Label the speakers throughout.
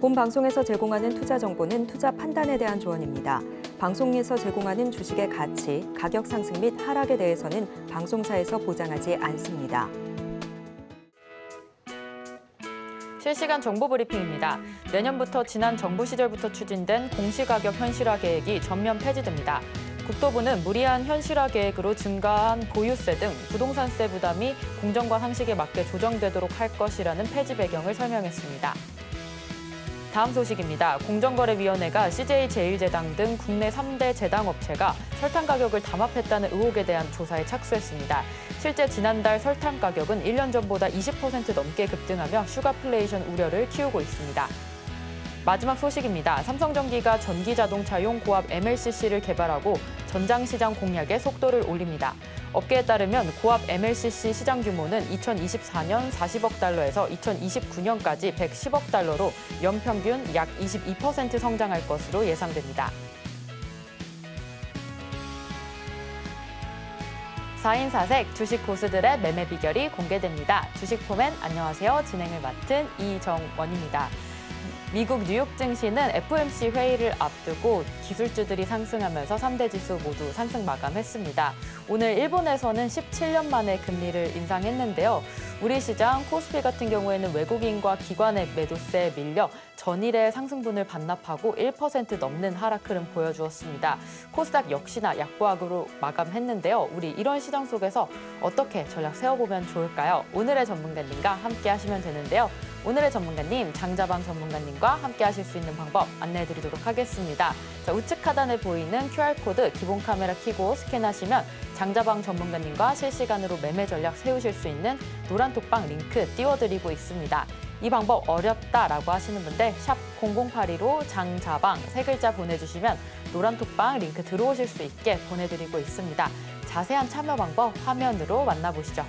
Speaker 1: 본 방송에서 제공하는 투자 정보는 투자 판단에 대한 조언입니다. 방송에서 제공하는 주식의 가치, 가격 상승 및 하락에 대해서는 방송사에서 보장하지 않습니다.
Speaker 2: 실시간 정보 브리핑입니다. 내년부터 지난 정부 시절부터 추진된 공시가격 현실화 계획이 전면 폐지됩니다. 국토부는 무리한 현실화 계획으로 증가한 보유세 등 부동산세 부담이 공정과 상식에 맞게 조정되도록 할 것이라는 폐지 배경을 설명했습니다. 다음 소식입니다. 공정거래위원회가 CJ제일제당 등 국내 3대 제당업체가 설탕 가격을 담합했다는 의혹에 대한 조사에 착수했습니다. 실제 지난달 설탕 가격은 1년 전보다 20% 넘게 급등하며 슈가플레이션 우려를 키우고 있습니다. 마지막 소식입니다. 삼성전기가 전기자동차용 고압 MLCC를 개발하고 전장시장 공략에 속도를 올립니다. 업계에 따르면 고압 MLCC 시장 규모는 2024년 40억 달러에서 2029년까지 110억 달러로 연평균 약 22% 성장할 것으로 예상됩니다. 4인 4색 주식 고수들의 매매 비결이 공개됩니다. 주식포맨 안녕하세요. 진행을 맡은 이정원입니다. 미국 뉴욕 증시는 FOMC 회의를 앞두고 기술주들이 상승하면서 3대 지수 모두 상승 마감했습니다. 오늘 일본에서는 17년 만에 금리를 인상했는데요. 우리 시장 코스피 같은 경우에는 외국인과 기관의 매도세에 밀려 전일의 상승분을 반납하고 1% 넘는 하락 흐름 보여주었습니다. 코스닥 역시나 약보합으로 마감했는데요. 우리 이런 시장 속에서 어떻게 전략 세워보면 좋을까요? 오늘의 전문가님과 함께 하시면 되는데요. 오늘의 전문가님, 장자방 전문가님과 함께 하실 수 있는 방법 안내해드리도록 하겠습니다. 자, 우측 하단에 보이는 QR코드 기본 카메라 켜고 스캔하시면 장자방 전문가님과 실시간으로 매매 전략 세우실 수 있는 노란톡방 링크 띄워드리고 있습니다. 이 방법 어렵다라고 하시는 분들 샵 0082로 장자방 세 글자 보내주시면 노란톡방 링크 들어오실 수 있게 보내드리고 있습니다. 자세한 참여 방법 화면으로 만나보시죠.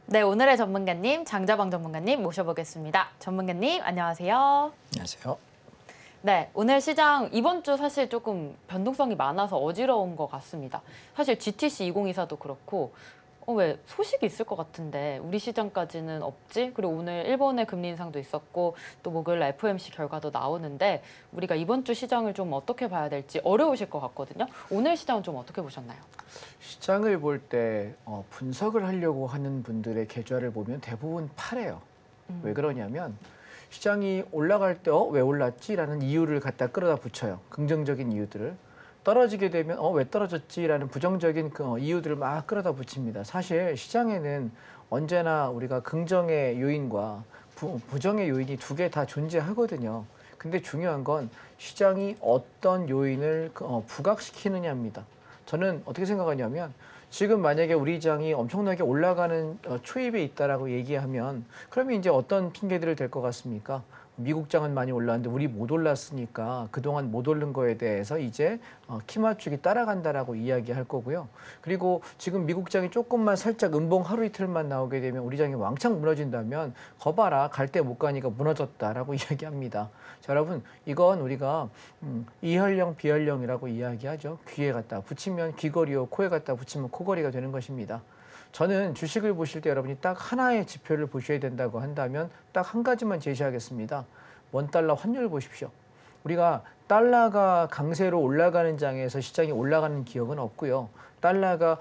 Speaker 2: 네, 오늘의 전문가님, 장자방 전문가님 모셔보겠습니다. 전문가님, 안녕하세요.
Speaker 3: 안녕하세요.
Speaker 2: 네, 오늘 시장 이번 주 사실 조금 변동성이 많아서 어지러운 것 같습니다. 사실 GTC 2024도 그렇고 왜 소식이 있을 것 같은데 우리 시장까지는 없지? 그리고 오늘 일본의 금리 인상도 있었고 또 목요일 FOMC 결과도 나오는데 우리가 이번 주 시장을 좀 어떻게 봐야 될지 어려우실 것 같거든요. 오늘 시장은 좀 어떻게 보셨나요?
Speaker 3: 시장을 볼 때 분석을 하려고 하는 분들의 계좌를 보면 대부분 파래요. 왜 그러냐면 시장이 올라갈 때 왜 올랐지라는 이유를 갖다 끌어다 붙여요. 긍정적인 이유들을. 떨어지게 되면 왜 떨어졌지라는 부정적인 이유들을 막 끌어다 붙입니다. 사실 시장에는 언제나 우리가 긍정의 요인과 부정의 요인이 두 개 다 존재하거든요. 근데 중요한 건 시장이 어떤 요인을 부각시키느냐입니다. 저는 어떻게 생각하냐면 지금 만약에 우리 시장이 엄청나게 올라가는 초입에 있다라고 얘기하면 그러면 이제 어떤 핑계들을 댈 것 같습니까? 미국장은 많이 올랐는데 우리 못 올랐으니까 그동안 못 오른 거에 대해서 이제 키 맞추기 따라간다라고 이야기할 거고요. 그리고 지금 미국장이 조금만 살짝 음봉 하루 이틀만 나오게 되면 우리 장이 왕창 무너진다면 거봐라 갈 때 못 가니까 무너졌다라고 이야기합니다. 자, 여러분 이건 우리가 이혈령 비혈령이라고 이야기하죠. 귀에 갖다 붙이면 귀걸이요, 코에 갖다 붙이면 코걸이가 되는 것입니다. 저는 주식을 보실 때 여러분이 딱 하나의 지표를 보셔야 된다고 한다면 딱 한 가지만 제시하겠습니다. 원달러 환율 보십시오. 우리가 달러가 강세로 올라가는 장에서 시장이 올라가는 기억은 없고요. 달러가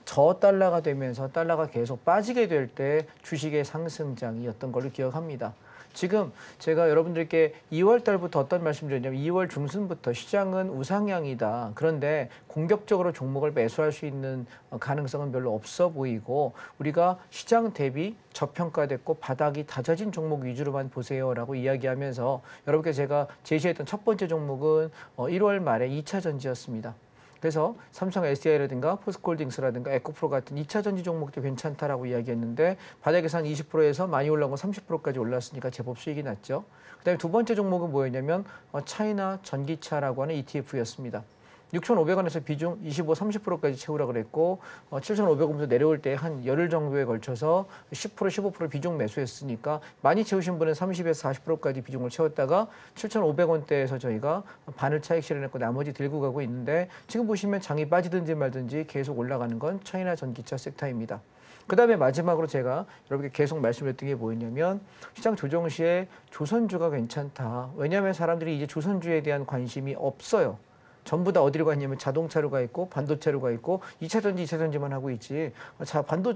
Speaker 3: 저달러가 되면서 달러가 계속 빠지게 될 때 주식의 상승장이었던 걸로 기억합니다. 지금 제가 여러분들께 2월 달부터 어떤 말씀드렸냐면 2월 중순부터 시장은 우상향이다. 그런데 공격적으로 종목을 매수할 수 있는 가능성은 별로 없어 보이고 우리가 시장 대비 저평가됐고 바닥이 다져진 종목 위주로만 보세요라고 이야기하면서 여러분께 제가 제시했던 첫 번째 종목은 1월 말에 2차 전지였습니다. 그래서 삼성 SDI라든가 포스코홀딩스라든가 에코프로 같은 2차 전지 종목도 괜찮다라고 이야기했는데 바닥에서 한 20%에서 많이 올라온 건 30%까지 올랐으니까 제법 수익이 났죠. 그다음에 두 번째 종목은 뭐였냐면 차이나 전기차라고 하는 ETF였습니다. 6,500원에서 비중 25, 30%까지 채우라 그랬고 7,500원부터 내려올 때 한 열흘 정도에 걸쳐서 10%, 15% 비중 매수했으니까 많이 채우신 분은 30에서 40%까지 비중을 채웠다가 7,500원대에서 저희가 반을 차익 실현했고 나머지 들고 가고 있는데 지금 보시면 장이 빠지든지 말든지 계속 올라가는 건 차이나 전기차 섹터입니다. 그 다음에 마지막으로 제가 여러분께 계속 말씀드렸던 게 뭐였냐면 시장 조정 시에 조선주가 괜찮다. 왜냐하면 사람들이 이제 조선주에 대한 관심이 없어요. 전부 다 어디로 갔냐면 자동차로 가 있고 반도체로 가 있고 2차 전지, 2차 전지만 하고 있지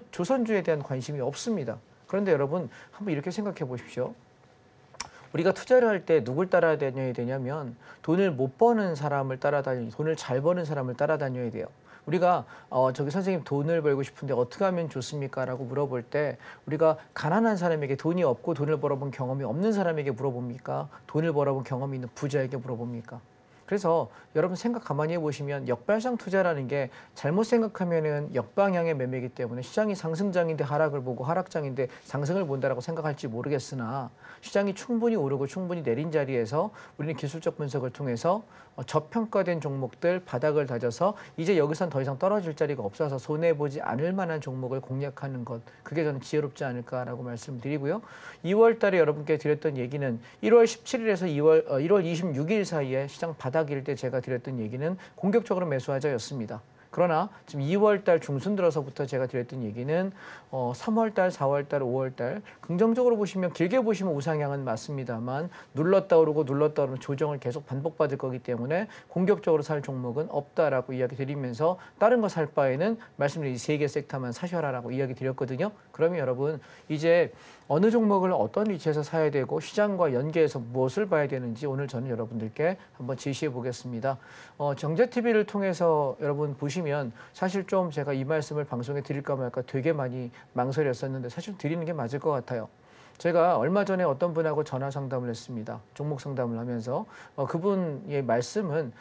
Speaker 3: 조선주에 대한 관심이 없습니다. 그런데 여러분 한번 이렇게 생각해 보십시오. 우리가 투자를 할 때 누굴 따라다녀야 되냐면 돈을 못 버는 사람을 돈을 잘 버는 사람을 따라다녀야 돼요. 우리가 저기 선생님 돈을 벌고 싶은데 어떻게 하면 좋습니까? 라고 물어볼 때 우리가 가난한 사람에게 돈이 없고 돈을 벌어본 경험이 없는 사람에게 물어봅니까? 돈을 벌어본 경험이 있는 부자에게 물어봅니까? 그래서 여러분 생각 가만히 해보시면 역발상 투자라는 게 잘못 생각하면은 역방향의 매매이기 때문에 시장이 상승장인데 하락을 보고 하락장인데 상승을 본다라고 생각할지 모르겠으나 시장이 충분히 오르고 충분히 내린 자리에서 우리는 기술적 분석을 통해서 저평가된 종목들 바닥을 다져서 이제 여기선 더 이상 떨어질 자리가 없어서 손해보지 않을 만한 종목을 공략하는 것 그게 저는 지혜롭지 않을까라고 말씀드리고요. 2월 달에 여러분께 드렸던 얘기는 1월 17일에서 1월 26일 사이에 시장 바닥일 때 제가 드렸던 얘기는 공격적으로 매수하자였습니다. 그러나 지금 2월 달 중순 들어서부터 제가 드렸던 얘기는 3월 달, 4월 달, 5월 달 긍정적으로 보시면 길게 보시면 우상향은 맞습니다만 눌렀다 오르고 눌렀다 오르면 조정을 계속 반복받을 거기 때문에 공격적으로 살 종목은 없다라고 이야기 드리면서 다른 거 살 바에는 말씀드린 이 세 개 섹터만 사셔라라고 이야기 드렸거든요. 그러면 여러분 이제 어느 종목을 어떤 위치에서 사야 되고 시장과 연계해서 무엇을 봐야 되는지 오늘 저는 여러분들께 한번 제시해 보겠습니다. 정제TV를 통해서 여러분 보시면 사실 좀 제가 이 말씀을 방송에 드릴까 말까 되게 많이 망설였었는데 사실 드리는 게 맞을 것 같아요. 제가 얼마 전에 어떤 분하고 전화 상담을 했습니다. 종목 상담을 하면서 그분의 말씀은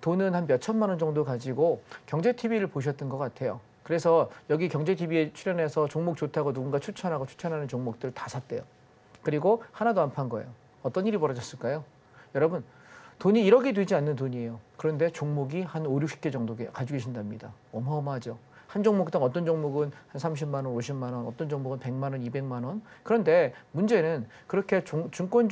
Speaker 3: 돈은 한 몇 천만 원 정도 가지고 경제TV를 보셨던 것 같아요. 그래서 여기 경제TV에 출연해서 종목 좋다고 누군가 추천하는 종목들 다 샀대요. 그리고 하나도 안 판 거예요. 어떤 일이 벌어졌을까요? 여러분 돈이 1억이 되지 않는 돈이에요. 그런데 종목이 한 5, 60개 정도 가지고 계신답니다. 어마어마하죠. 한 종목당 어떤 종목은 한 30만 원, 50만 원, 어떤 종목은 100만 원, 200만 원. 그런데 문제는 그렇게 증권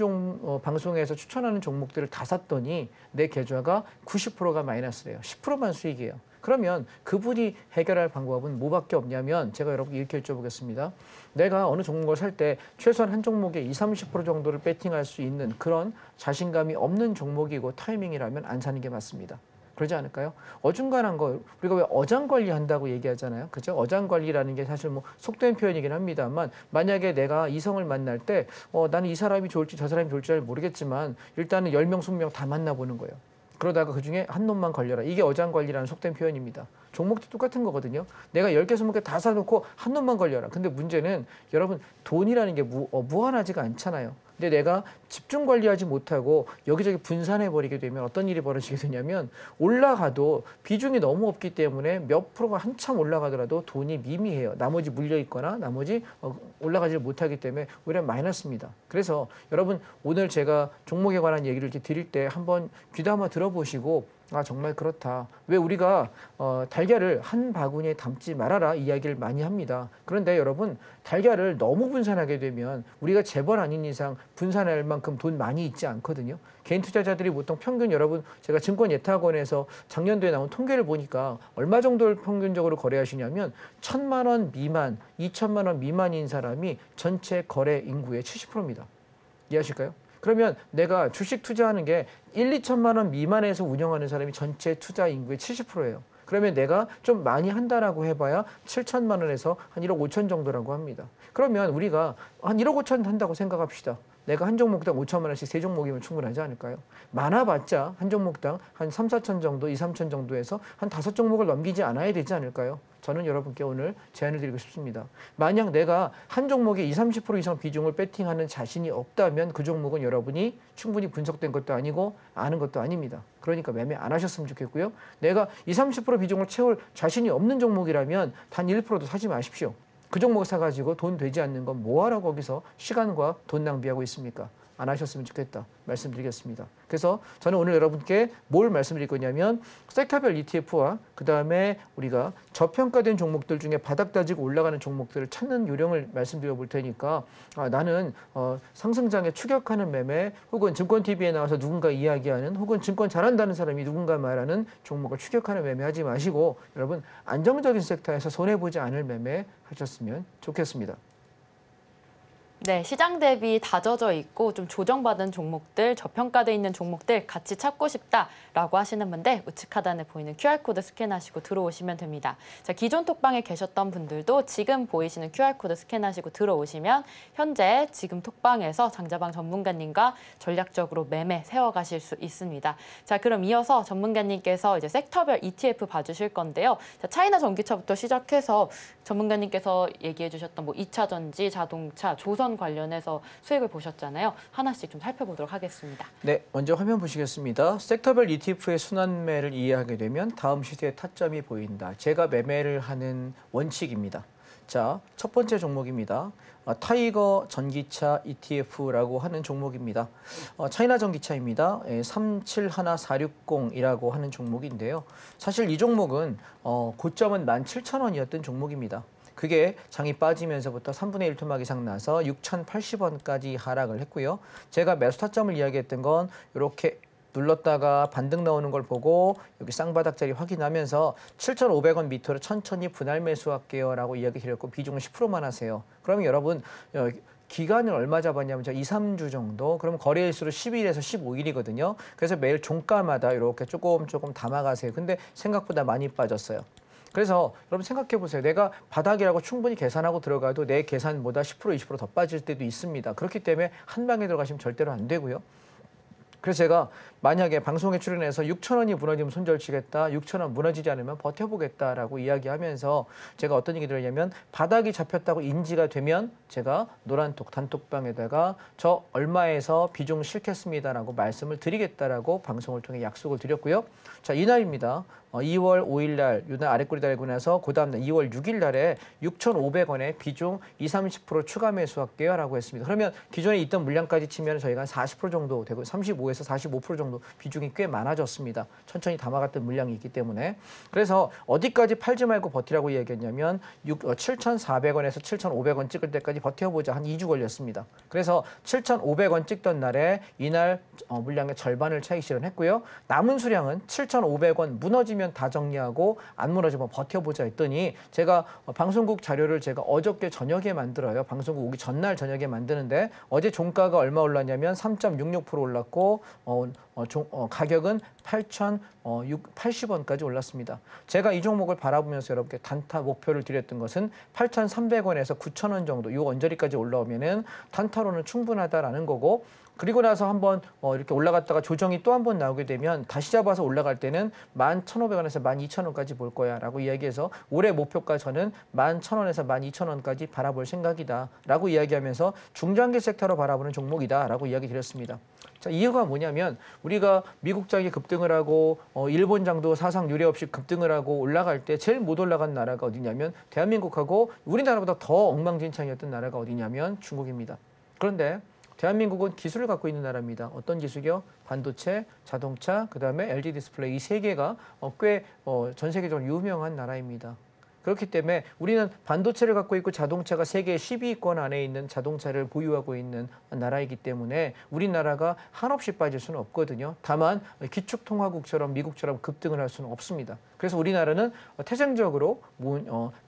Speaker 3: 방송에서 추천하는 종목들을 다 샀더니 내 계좌가 90%가 마이너스래요. 10%만 수익이에요. 그러면 그분이 해결할 방법은 뭐밖에 없냐면 제가 여러분께 이렇게 여쭤보겠습니다. 내가 어느 종목을 살 때 최소한 한 종목에 20, 30% 정도를 배팅할 수 있는 그런 자신감이 없는 종목이고 타이밍이라면 안 사는 게 맞습니다. 그러지 않을까요? 어중간한 거 우리가 왜 어장 관리한다고 얘기하잖아요. 그죠? 어장 관리라는 게 사실 뭐 속된 표현이긴 합니다만 만약에 내가 이성을 만날 때 나는 이 사람이 좋을지 저 사람이 좋을지 잘 모르겠지만 일단은 10명, 20명 다 만나보는 거예요. 그러다가 그중에 한 놈만 걸려라. 이게 어장 관리라는 속된 표현입니다. 종목도 똑같은 거거든요. 내가 10개, 20개 다 사놓고 한 놈만 걸려라. 근데 문제는 여러분 돈이라는 게 무한하지가 않잖아요. 근데 내가 집중 관리하지 못하고 여기저기 분산해버리게 되면 어떤 일이 벌어지게 되냐면 올라가도 비중이 너무 없기 때문에 몇 프로가 한참 올라가더라도 돈이 미미해요. 나머지 물려있거나 나머지 올라가지 못하기 때문에 오히려 마이너스입니다. 그래서 여러분 오늘 제가 종목에 관한 얘기를 이렇게 드릴 때 한번 귀담아 들어보시고 아 정말 그렇다. 왜 우리가 달걀을 한 바구니에 담지 말아라 이야기를 많이 합니다. 그런데 여러분 달걀을 너무 분산하게 되면 우리가 재벌 아닌 이상 분산할 만큼 돈 많이 있지 않거든요. 개인 투자자들이 보통 평균 여러분 제가 증권예탁원에서 작년도에 나온 통계를 보니까 얼마 정도를 평균적으로 거래하시냐면 1,000만 원 미만, 2천만 원 미만인 사람이 전체 거래 인구의 70%입니다. 이해하실까요? 그러면 내가 주식 투자하는 게 1, 2천만 원 미만에서 운영하는 사람이 전체 투자 인구의 70%예요. 그러면 내가 좀 많이 한다라고 해봐야 7천만 원에서 한 1억 5천 정도라고 합니다. 그러면 우리가 한 1억 5천 한다고 생각합시다. 내가 한 종목당 5천만 원씩 세 종목이면 충분하지 않을까요? 많아봤자 한 종목당 한 3, 4천 정도, 2, 3천 정도에서 한 5종목을 넘기지 않아야 되지 않을까요? 저는 여러분께 오늘 제안을 드리고 싶습니다. 만약 내가 한 종목에 20, 30% 이상 비중을 배팅하는 자신이 없다면 그 종목은 여러분이 충분히 분석된 것도 아니고 아는 것도 아닙니다. 그러니까 매매 안 하셨으면 좋겠고요. 내가 20, 30% 비중을 채울 자신이 없는 종목이라면 단 1%도 사지 마십시오. 그 종목을 사가지고 돈 되지 않는 건 뭐하러 거기서 시간과 돈 낭비하고 있습니까? 안 하셨으면 좋겠다 말씀드리겠습니다. 그래서 저는 오늘 여러분께 뭘 말씀드릴 거냐면 섹터별 ETF와 그다음에 우리가 저평가된 종목들 중에 바닥 다지고 올라가는 종목들을 찾는 요령을 말씀드려 볼 테니까 나는 상승장에 추격하는 매매 혹은 증권TV에 나와서 누군가 이야기하는 혹은 증권 잘한다는 사람이 누군가 말하는 종목을 추격하는 매매하지 마시고 여러분 안정적인 섹터에서 손해보지 않을 매매 하셨으면 좋겠습니다.
Speaker 2: 네, 시장 대비 다져져 있고 좀 조정받은 종목들, 저평가돼 있는 종목들 같이 찾고 싶다라고 하시는 분들 우측 하단에 보이는 QR코드 스캔하시고 들어오시면 됩니다. 자, 기존 톡방에 계셨던 분들도 지금 보이시는 QR코드 스캔하시고 들어오시면 현재 지금 톡방에서 장자방 전문가님과 전략적으로 매매 세워가실 수 있습니다. 자, 그럼 이어서 전문가님께서 이제 섹터별 ETF 봐주실 건데요. 자, 차이나 전기차부터 시작해서 전문가님께서 얘기해 주셨던 뭐 2차 전지, 자동차, 조선 관련해서 수익을 보셨잖아요. 하나씩 좀 살펴보도록 하겠습니다.
Speaker 3: 네, 먼저 화면 보시겠습니다. 섹터별 ETF의 순환매를 이해하게 되면 다음 시세의 타점이 보인다. 제가 매매를 하는 원칙입니다. 자, 첫 번째 종목입니다. 타이거 전기차 ETF라고 하는 종목입니다. 차이나 전기차입니다. 371460이라고 하는 종목인데요. 사실 이 종목은 고점은 17,000원이었던 종목입니다. 그게 장이 빠지면서부터 3분의 1 토막 이상 나서 6,080원까지 하락을 했고요. 제가 매수 타점을 이야기했던 건 이렇게 눌렀다가 반등 나오는 걸 보고 여기 쌍바닥 자리 확인하면서 7,500원 밑으로 천천히 분할 매수할게요 라고 이야기 드렸고 비중은 10%만 하세요. 그러면 여러분 기간을 얼마 잡았냐면 2, 3주 정도. 그럼 거래일수로 10일에서 15일이거든요. 그래서 매일 종가마다 이렇게 조금 담아가세요. 근데 생각보다 많이 빠졌어요. 그래서 여러분 생각해 보세요. 내가 바닥이라고 충분히 계산하고 들어가도 내 계산보다 10%, 20%더 빠질 때도 있습니다. 그렇기 때문에 한 방에 들어가시면 절대로 안 되고요. 그래서 제가 만약에 방송에 출연해서 6,000원이 무너지면 손절치겠다, 6,000원 무너지지 않으면 버텨보겠다라고 이야기하면서 제가 어떤 얘기 들었냐면 바닥이 잡혔다고 인지가 되면 제가 노란톡 단톡방에다가 저 얼마에서 비중 실겠습니다라고 말씀을 드리겠다라고 방송을 통해 약속을 드렸고요. 자, 이날입니다. 2월 5일 날, 이날 아래꼬리 달고 나서 그 다음날 2월 6일 날에 6,500원에 비중 20, 30% 추가 매수할게요 라고 했습니다. 그러면 기존에 있던 물량까지 치면 저희가 한 40% 정도 되고 35에서 45% 정도 비중이 꽤 많아졌습니다. 천천히 담아갔던 물량이 있기 때문에. 그래서 어디까지 팔지 말고 버티라고 얘기했냐면 7,400원에서 7,500원 찍을 때까지 버텨보자. 한 2주 걸렸습니다. 그래서 7,500원 찍던 날에 이날 물량의 절반을 차익 실현했고요. 남은 수량은 7,500원 무너지면 다 정리하고 안 무너지면 버텨보자 했더니 제가 방송국 자료를 제가 어저께 저녁에 만들어요. 방송국 오기 전날 저녁에 만드는데 어제 종가가 얼마 올랐냐면 3.66% 올랐고 가격은 8,080원까지 올랐습니다. 제가 이 종목을 바라보면서 여러분께 단타 목표를 드렸던 것은 8,300원에서 9,000원 정도 이 언저리까지 올라오면은 단타로는 충분하다라는 거고 그리고 나서 한번 이렇게 올라갔다가 조정이 또 한 번 나오게 되면 다시 잡아서 올라갈 때는 11,500원에서 12,000원까지 볼 거야 라고 이야기해서 올해 목표가 저는 11,000원에서 12,000원까지 바라볼 생각이다 라고 이야기하면서 중장기 섹터로 바라보는 종목이다 라고 이야기 드렸습니다. 자, 이유가 뭐냐면 우리가 미국장이 급등을 하고 일본장도 사상 유례 없이 급등을 하고 올라갈 때 제일 못 올라간 나라가 어디냐면 대한민국하고 우리나라보다 더 엉망진창이었던 나라가 어디냐면 중국입니다. 그런데 대한민국은 기술을 갖고 있는 나라입니다. 어떤 기술이요? 반도체, 자동차, 그다음에 LG 디스플레이 이 세 개가 꽤 전 세계적으로 유명한 나라입니다. 그렇기 때문에 우리는 반도체를 갖고 있고 자동차가 세계 10위권 안에 있는 자동차를 보유하고 있는 나라이기 때문에 우리나라가 한없이 빠질 수는 없거든요. 다만 기축통화국처럼 미국처럼 급등을 할 수는 없습니다. 그래서 우리나라는 태생적으로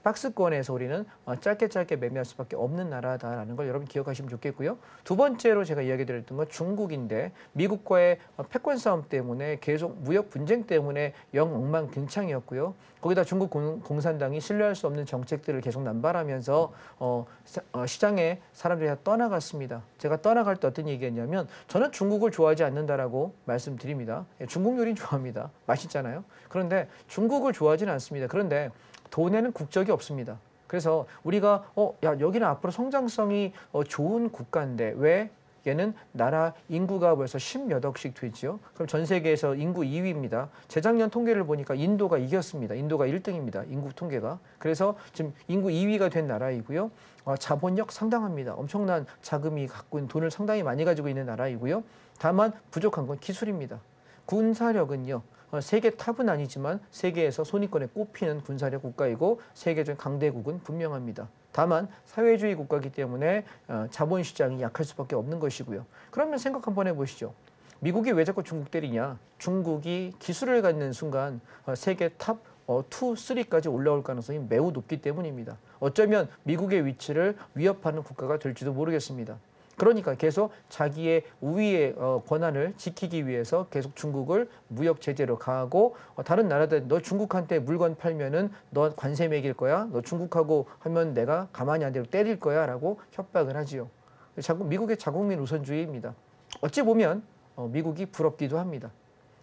Speaker 3: 박스권에서 우리는 짧게 매매할 수밖에 없는 나라다라는 걸 여러분 기억하시면 좋겠고요. 두 번째로 제가 이야기 드렸던 건 중국인데 미국과의 패권 싸움 때문에 계속 무역 분쟁 때문에 영 엉망진창이었고요. 거기다 중국 공산당이 신뢰할 수 없는 정책들을 계속 남발하면서 시장에 사람들이 다 떠나갔습니다. 제가 떠나갈 때 어떤 얘기했냐면 저는 중국을 좋아하지 않는다라고 말씀드립니다. 중국 요리는 좋아합니다. 맛있잖아요. 그런데 중국을 좋아하지는 않습니다. 그런데 돈에는 국적이 없습니다. 그래서 우리가 야 여기는 앞으로 성장성이 좋은 국가인데 왜? 얘는 나라 인구가 벌써 10몇 억씩 되죠. 그럼 전 세계에서 인구 2위입니다. 재작년 통계를 보니까 인도가 이겼습니다. 인도가 1등입니다. 인구 통계가. 그래서 지금 인구 2위가 된 나라이고요. 자본력 상당합니다. 엄청난 자금이 갖고 있는 돈을 상당히 많이 가지고 있는 나라이고요. 다만 부족한 건 기술입니다. 군사력은요. 세계 탑은 아니지만 세계에서 손위권에 꼽히는 군사력 국가이고 세계적 강대국은 분명합니다. 다만 사회주의 국가이기 때문에 자본시장이 약할 수밖에 없는 것이고요. 그러면 생각 한번 해보시죠. 미국이 왜 자꾸 중국 때리냐? 중국이 기술을 갖는 순간 세계 탑 2, 3까지 올라올 가능성이 매우 높기 때문입니다. 어쩌면 미국의 위치를 위협하는 국가가 될지도 모르겠습니다. 그러니까 계속 자기의 우위의 권한을 지키기 위해서 계속 중국을 무역 제재로 가하고 다른 나라들 너 중국한테 물건 팔면은 너 관세 매길 거야. 너 중국하고 하면 내가 가만히 안 되고 때릴 거야라고 협박을 하지요. 미국의 자국민 우선주의입니다. 어찌 보면 미국이 부럽기도 합니다.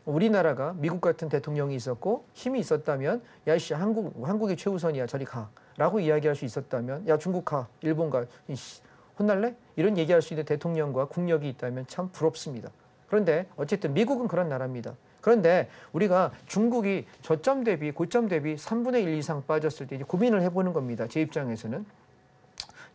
Speaker 3: 우리나라가 미국 같은 대통령이 있었고 힘이 있었다면 야이씨 한국이 최우선이야 저리 가라고 이야기할 수 있었다면 야 중국 가 일본 가 이씨 혼날래? 이런 얘기할 수 있는 대통령과 국력이 있다면 참 부럽습니다. 그런데 어쨌든 미국은 그런 나라입니다. 그런데 우리가 중국이 저점 대비 고점 대비 3분의 1 이상 빠졌을 때 이제 고민을 해보는 겁니다. 제 입장에서는.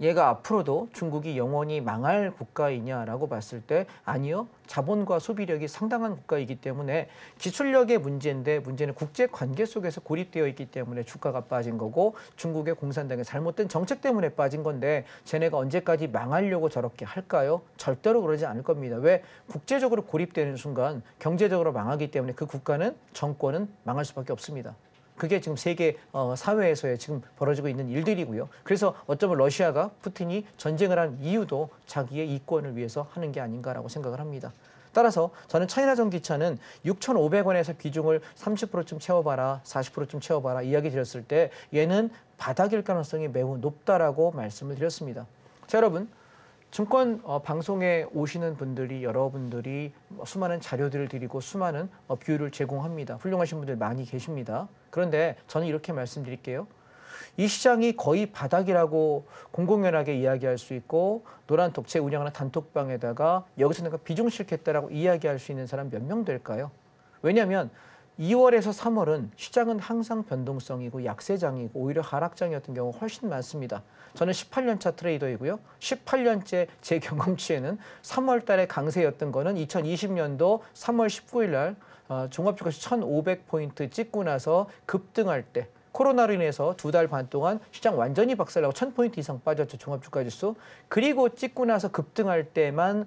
Speaker 3: 얘가 앞으로도 중국이 영원히 망할 국가이냐라고 봤을 때 아니요. 자본과 소비력이 상당한 국가이기 때문에 기술력의 문제인데 문제는 국제관계 속에서 고립되어 있기 때문에 주가가 빠진 거고 중국의 공산당의 잘못된 정책 때문에 빠진 건데 쟤네가 언제까지 망하려고 저렇게 할까요? 절대로 그러지 않을 겁니다. 왜? 국제적으로 고립되는 순간 경제적으로 망하기 때문에 그 국가는 정권은 망할 수밖에 없습니다. 그게 지금 세계 사회에서의 지금 벌어지고 있는 일들이고요. 그래서 어쩌면 러시아가 푸틴이 전쟁을 한 이유도 자기의 이권을 위해서 하는 게 아닌가라고 생각을 합니다. 따라서 저는 차이나 전기차는 6,500원에서 비중을 30%쯤 채워봐라, 40%쯤 채워봐라 이야기 드렸을 때 얘는 바닥일 가능성이 매우 높다라고 말씀을 드렸습니다. 자, 여러분. 증권 방송에 오시는 분들이 여러분들이 수많은 자료들을 드리고 수많은 뷰를 제공합니다. 훌륭하신 분들 많이 계십니다. 그런데 저는 이렇게 말씀드릴게요. 이 시장이 거의 바닥이라고 공공연하게 이야기할 수 있고 노란 독채 운영하는 단톡방에다가 여기서 내가 비중 싫겠다라고 이야기할 수 있는 사람 몇 명 될까요? 왜냐하면 2월에서 3월은 시장은 항상 변동성이고 약세장이고 오히려 하락장이었던 경우가 훨씬 많습니다. 저는 18년차 트레이더이고요. 18년째 제 경험치에는 3월 달에 강세였던 거는 2020년도 3월 19일 날 종합주가指数 1,500포인트 찍고 나서 급등할 때 코로나로 인해서 2달 반 동안 시장 완전히 박살나고 1,000포인트 이상 빠졌죠. 종합주가지수. 그리고 찍고 나서 급등할 때만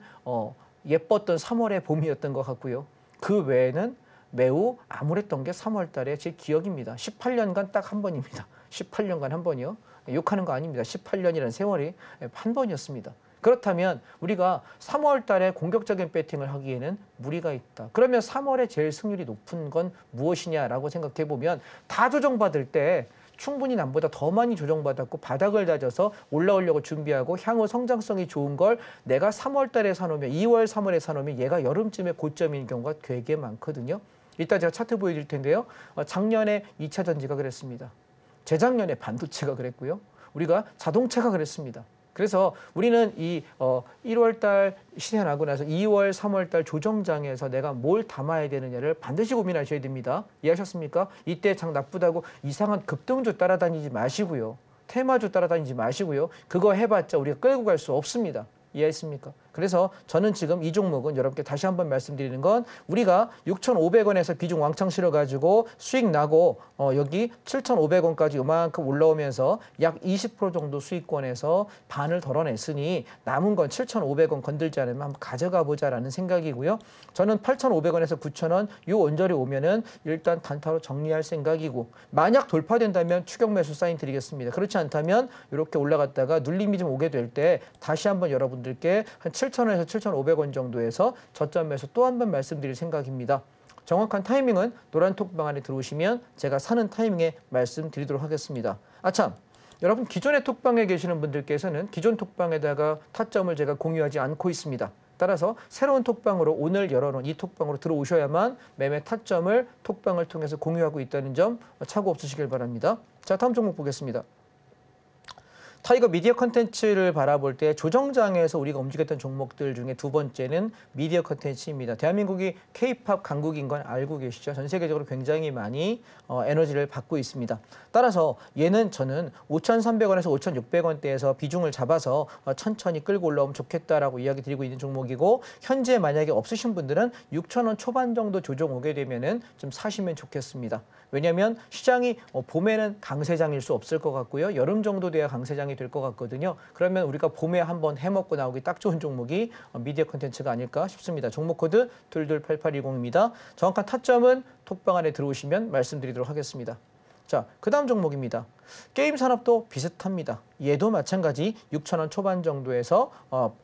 Speaker 3: 예뻤던 3월의 봄이었던 것 같고요. 그 외에는 매우 암울했던 게 3월 달에 제 기억입니다. 18년간 딱 한 번입니다. 18년간 한 번이요. 욕하는 거 아닙니다. 18년이라는 세월이 한 번이었습니다. 그렇다면 우리가 3월 달에 공격적인 배팅을 하기에는 무리가 있다. 그러면 3월에 제일 승률이 높은 건 무엇이냐라고 생각해 보면 다 조정받을 때 충분히 남보다 더 많이 조정받았고 바닥을 다져서 올라오려고 준비하고 향후 성장성이 좋은 걸 내가 3월 달에 사놓으면 2월, 3월에 사놓으면 얘가 여름쯤에 고점인 경우가 되게 많거든요. 이따 제가 차트 보여드릴 텐데요. 작년에 2차 전지가 그랬습니다. 재작년에 반도체가 그랬고요. 우리가 자동차가 그랬습니다. 그래서 우리는 이 1월 달 시세 나고 나서 2월, 3월 달 조정장에서 내가 뭘 담아야 되느냐를 반드시 고민하셔야 됩니다. 이해하셨습니까? 이때 장 나쁘다고 이상한 급등주 따라다니지 마시고요. 테마주 따라다니지 마시고요. 그거 해봤자 우리가 끌고 갈 수 없습니다. 이해했습니까? 그래서 저는 지금 이 종목은 여러분께 다시 한번 말씀드리는 건 우리가 6,500원에서 비중 왕창 실어가지고 수익 나고 여기 7,500원까지 요만큼 올라오면서 약 20% 정도 수익권에서 반을 덜어냈으니 남은 건 7,500원 건들지 않으면 한번 가져가 보자라는 생각이고요. 저는 8,500원에서 9,000원 요 언저리 오면은 일단 단타로 정리할 생각이고 만약 돌파된다면 추격 매수 사인 드리겠습니다. 그렇지 않다면 이렇게 올라갔다가 눌림이 좀 오게 될 때 다시 한번 여러분들께 한 7,000원에서 7,500원 정도에서 저점에서 또 한 번 말씀드릴 생각입니다. 정확한 타이밍은 노란 톡방 안에 들어오시면 제가 사는 타이밍에 말씀드리도록 하겠습니다. 아참, 여러분 기존의 톡방에 계시는 분들께서는 기존 톡방에다가 타점을 제가 공유하지 않고 있습니다. 따라서 새로운 톡방으로 오늘 열어놓은 이 톡방으로 들어오셔야만 매매 타점을 톡방을 통해서 공유하고 있다는 점 착오 없으시길 바랍니다. 자, 다음 종목 보겠습니다. 타이거 미디어 컨텐츠를 바라볼 때 조정장에서 우리가 움직였던 종목들 중에 두 번째는 미디어 컨텐츠입니다. 대한민국이 K-팝 강국인 건 알고 계시죠? 전 세계적으로 굉장히 많이 에너지를 받고 있습니다. 따라서 얘는 저는 5,300원에서 5,600원대에서 비중을 잡아서 천천히 끌고 올라오면 좋겠다라고 이야기 드리고 있는 종목이고, 현재 만약에 없으신 분들은 6,000원 초반 정도 조정 오게 되면은 좀 사시면 좋겠습니다. 왜냐하면 시장이 봄에는 강세장일 수 없을 것 같고요. 여름 정도 돼야 강세장이 될 것 같거든요. 그러면 우리가 봄에 한번 해먹고 나오기 딱 좋은 종목이 미디어 콘텐츠가 아닐까 싶습니다. 종목 코드 228810입니다. 정확한 타점은 톡방 안에 들어오시면 말씀드리도록 하겠습니다. 자, 그 다음 종목입니다. 게임 산업도 비슷합니다. 얘도 마찬가지 6,000원 초반 정도에서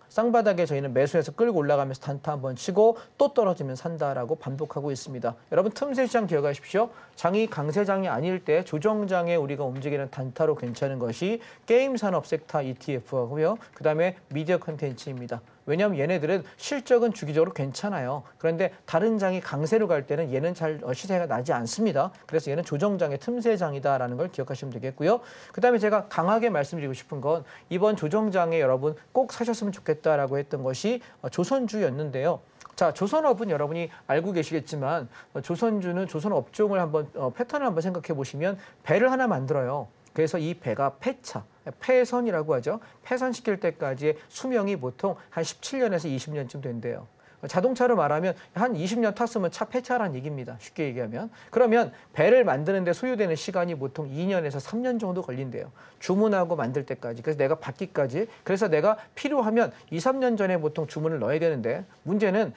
Speaker 3: 쌍바닥에 저희는 매수해서 끌고 올라가면서 단타 한번 치고 또 떨어지면 산다라고 반복하고 있습니다. 여러분 틈새 시장 기억하십시오. 장이 강세장이 아닐 때 조정장에 우리가 움직이는 단타로 괜찮은 것이 게임 산업 섹터 ETF하고요. 그다음에 미디어 컨텐츠입니다. 왜냐하면 얘네들은 실적은 주기적으로 괜찮아요. 그런데 다른 장이 강세로 갈 때는 얘는 잘 시세가 나지 않습니다. 그래서 얘는 조정장의 틈새장이다라는 걸 기억하시면 되겠고요. 그다음에 제가 강하게 말씀드리고 싶은 건 이번 조정장에 여러분 꼭 사셨으면 좋겠다라고 했던 것이 조선주였는데요. 자, 조선업은 여러분이 알고 계시겠지만 조선주는 조선 업종을 한번 패턴을 한번 생각해 보시면 배를 하나 만들어요. 그래서 이 배가 폐차, 폐선이라고 하죠. 폐선시킬 때까지의 수명이 보통 한 17년에서 20년쯤 된대요. 자동차로 말하면 한 20년 탔으면 차 폐차라는 얘기입니다. 쉽게 얘기하면. 그러면 배를 만드는데 소요되는 시간이 보통 2년에서 3년 정도 걸린대요. 주문하고 만들 때까지. 그래서 내가 받기까지. 그래서 내가 필요하면 2, 3년 전에 보통 주문을 넣어야 되는데 문제는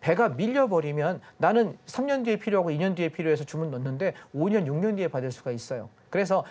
Speaker 3: 배가 밀려버리면 나는 3년 뒤에 필요하고 2년 뒤에 필요해서 주문 넣는데 5년, 6년 뒤에 받을 수가 있어요. 그래서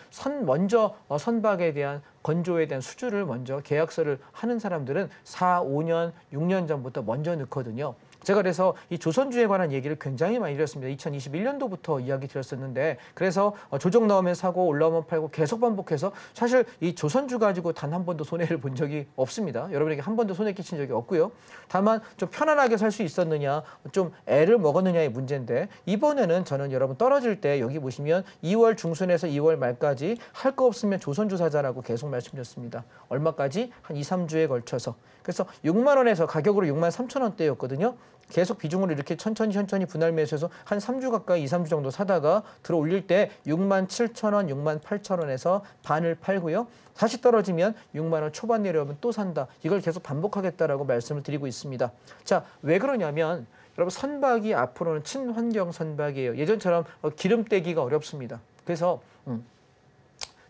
Speaker 3: 먼저 선박에 대한 건조에 대한 수주를 먼저 계약서를 하는 사람들은 4, 5년, 6년 전부터 먼저 넣거든요. 제가 그래서 이 조선주에 관한 얘기를 굉장히 많이 드렸습니다. 2021년도부터 이야기 드렸었는데 그래서 조정 나오면 사고 올라오면 팔고 계속 반복해서 사실 이 조선주 가지고 단 한 번도 손해를 본 적이 없습니다. 여러분에게 한 번도 손해 끼친 적이 없고요. 다만 좀 편안하게 살 수 있었느냐 좀 애를 먹었느냐의 문제인데 이번에는 저는 여러분 떨어질 때 여기 보시면 2월 중순에서 2월 말까지 할 거 없으면 조선주 사자라고 계속 말씀드렸습니다. 얼마까지? 한 2, 3주에 걸쳐서. 그래서 6만 원에서 가격으로 6만 3천 원대였거든요. 계속 비중으로 이렇게 천천히 분할 매수해서 한 3주 가까이 2, 3주 정도 사다가 들어 올릴 때 6만 7천 원, 6만 8천 원에서 반을 팔고요. 다시 떨어지면 6만 원 초반 내려오면 또 산다. 이걸 계속 반복하겠다라고 말씀을 드리고 있습니다. 자, 왜 그러냐면 여러분 선박이 앞으로는 친환경 선박이에요. 예전처럼 기름 떼기가 어렵습니다. 그래서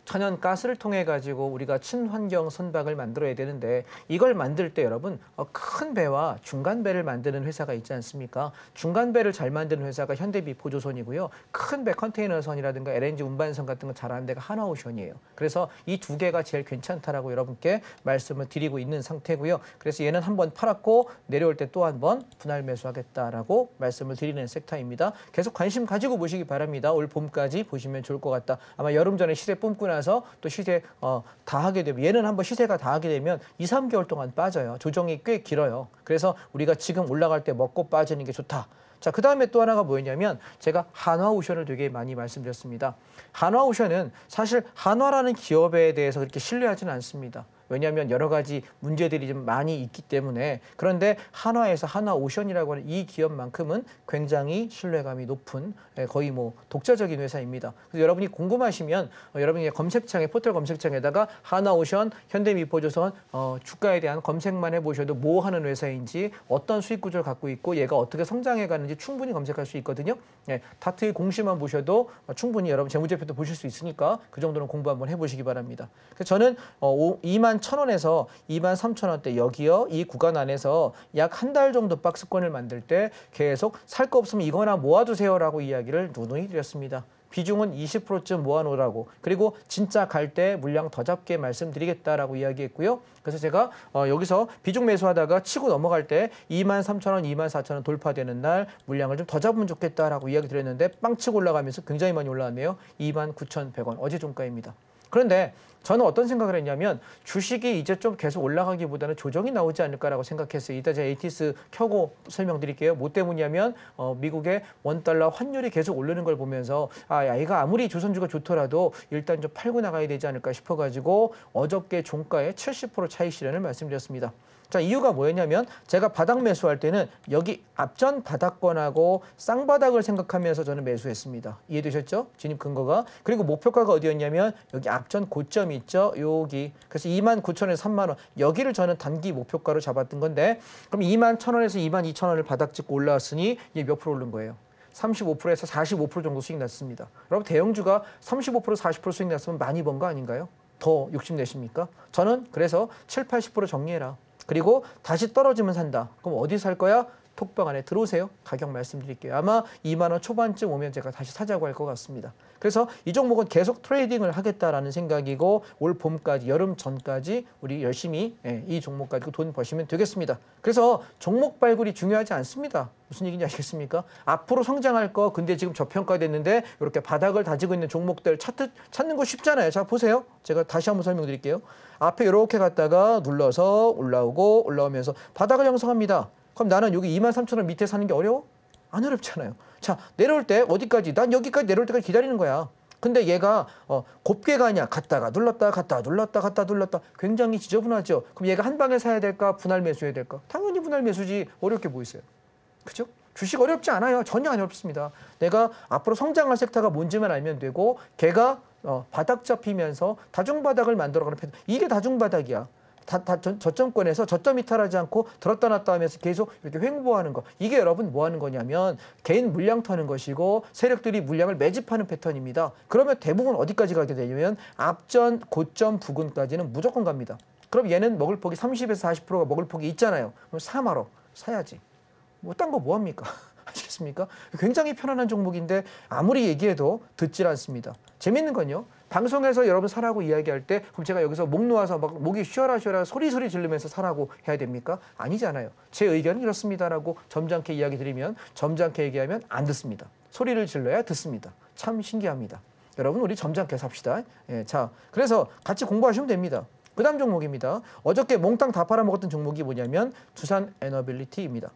Speaker 3: 천연 가스를 통해 가지고 우리가 친환경 선박을 만들어야 되는데 이걸 만들 때 여러분 큰 배와 중간 배를 만드는 회사가 있지 않습니까? 중간 배를 잘 만드는 회사가 현대비포조선이고요. 큰 배 컨테이너선이라든가 LNG 운반선 같은 거 잘하는 데가 하나오션이에요. 그래서 이 두 개가 제일 괜찮다라고 여러분께 말씀을 드리고 있는 상태고요. 그래서 얘는 한번 팔았고 내려올 때 또 한 번 분할 매수하겠다라고 말씀을 드리는 섹터입니다. 계속 관심 가지고 보시기 바랍니다. 올 봄까지 보시면 좋을 것 같다. 아마 여름 전에 시세 뿜고 나서 또 시세 다 하게 되면 얘는 한번 시세가 다 하게 되면 2, 3개월 동안 빠져요. 조정이 꽤 길어요. 그래서 우리가 지금 올라갈 때 먹고 빠지는 게 좋다. 자, 그 다음에 또 하나가 뭐였냐면 제가 한화오션을 되게 많이 말씀드렸습니다. 한화오션은 사실 한화라는 기업에 대해서 그렇게 신뢰하지는 않습니다. 왜냐하면 여러 가지 문제들이 좀 많이 있기 때문에. 그런데 한화에서 한화오션이라고 하는 이 기업만큼은 굉장히 신뢰감이 높은 거의 뭐 독자적인 회사입니다. 그래서 여러분이 궁금하시면 여러분이 검색창에 포털 검색창에다가 한화오션, 현대미포조선 주가에 대한 검색만 해보셔도 뭐 하는 회사인지 어떤 수익 구조를 갖고 있고 얘가 어떻게 성장해 가는지 충분히 검색할 수 있거든요. 다트의 공시만 보셔도 충분히 여러분 재무제표도 보실 수 있으니까 그 정도는 공부 한번 해보시기 바랍니다. 그래서 저는 2만 1,000원에서 2만 3천 원대 여기요. 이 구간 안에서 약 한 달 정도 박스권을 만들 때 계속 살 거 없으면 이거나 모아두세요라고 이야기를 누누이 드렸습니다. 비중은 20%쯤 모아놓으라고. 그리고 진짜 갈 때 물량 더 잡게 말씀드리겠다라고 이야기했고요. 그래서 제가 여기서 비중 매수하다가 치고 넘어갈 때 23,000원, 24,000원 돌파되는 날 물량을 좀 더 잡으면 좋겠다라고 이야기 드렸는데 빵 치고 올라가면서 굉장히 많이 올라왔네요. 29,100원. 어제 종가입니다. 그런데 저는 어떤 생각을 했냐면 주식이 이제 좀 계속 올라가기보다는 조정이 나오지 않을까라고 생각했어요. 이따 제가 ATS 켜고 설명드릴게요. 뭐 때문이냐면 미국의 원달러 환율이 계속 오르는 걸 보면서 얘가 아무리 조선주가 좋더라도 일단 좀 팔고 나가야 되지 않을까 싶어가지고 어저께 종가에 70% 차익 실현을 말씀드렸습니다. 자, 이유가 뭐였냐면 제가 바닥 매수할 때는 여기 앞전 바닥권하고 쌍바닥을 생각하면서 저는 매수했습니다. 이해되셨죠? 진입 근거가. 그리고 목표가가 어디였냐면 여기 앞전 고점이 있죠? 여기. 그래서 29,000원에서 3만 원. 여기를 저는 단기 목표가로 잡았던 건데 그럼 21,000원에서 22,000원을 바닥 찍고 올라왔으니 이게 몇 프로 오른 거예요? 35%에서 45% 정도 수익 났습니다. 여러분 대형주가 35% 40% 수익 났으면 많이 번 거 아닌가요? 더 욕심내십니까? 저는 그래서 7, 80% 정리해라. 그리고 다시 떨어지면 산다. 그럼 어디 살 거야? 톡방 안에 들어오세요. 가격 말씀드릴게요. 아마 2만 원 초반쯤 오면 제가 다시 사자고 할 것 같습니다. 그래서 이 종목은 계속 트레이딩을 하겠다라는 생각이고 올 봄까지 여름 전까지 우리 열심히 이 종목 가지고 돈 버시면 되겠습니다. 그래서 종목 발굴이 중요하지 않습니다. 무슨 얘기인지 아시겠습니까? 앞으로 성장할 거 근데 지금 저평가됐는데 이렇게 바닥을 다지고 있는 종목들 찾는 거 쉽잖아요. 자 보세요. 제가 다시 한번 설명드릴게요. 앞에 이렇게 갔다가 눌러서 올라오고 올라오면서 바닥을 형성합니다. 그럼 나는 여기 23,000원 밑에 사는 게 어려워? 안 어렵잖아요. 자, 내려올 때 어디까지? 난 여기까지 내려올 때까지 기다리는 거야. 근데 얘가 곱게 가냐? 갔다가 눌렀다 갔다 눌렀다 갔다 눌렀다. 굉장히 지저분하죠. 그럼 얘가 한 방에 사야 될까? 분할 매수해야 될까? 당연히 분할 매수지. 어렵게 뭐 있어요. 그죠? 주식 어렵지 않아요. 전혀 안 어렵습니다. 내가 앞으로 성장할 섹터가 뭔지만 알면 되고 걔가 바닥 잡히면서 다중바닥을 만들어가는 패턴. 이게 다중바닥이야. 저점권에서 저점 이탈하지 않고 들었다 놨다 하면서 계속 이렇게 횡보하는 거. 이게 여러분 뭐 하는 거냐면 개인 물량 터는 것이고 세력들이 물량을 매집하는 패턴입니다. 그러면 대부분 어디까지 가게 되냐면 앞전 고점 부근까지는 무조건 갑니다. 그럼 얘는 먹을 폭이 30에서 40%가 먹을 폭이 있잖아요. 그럼 사마로 사야지. 뭐 딴 거 뭐 합니까? 아시겠습니까? 굉장히 편안한 종목인데 아무리 얘기해도 듣질 않습니다. 재밌는 건요. 방송에서 여러분 사라고 이야기할 때 그럼 제가 여기서 목 놓아서 막 목이 쉬어라 소리 지르면서 사라고 해야 됩니까? 아니잖아요. 제 의견은 이렇습니다라고 점잖게 이야기 드리면 점잖게 얘기하면 안 듣습니다. 소리를 질러야 듣습니다. 참 신기합니다. 여러분 우리 점잖게 삽시다. 예, 자, 그래서 같이 공부하시면 됩니다. 그 다음 종목입니다. 어저께 몽땅 다 팔아먹었던 종목이 뭐냐면 두산 에너빌리티입니다.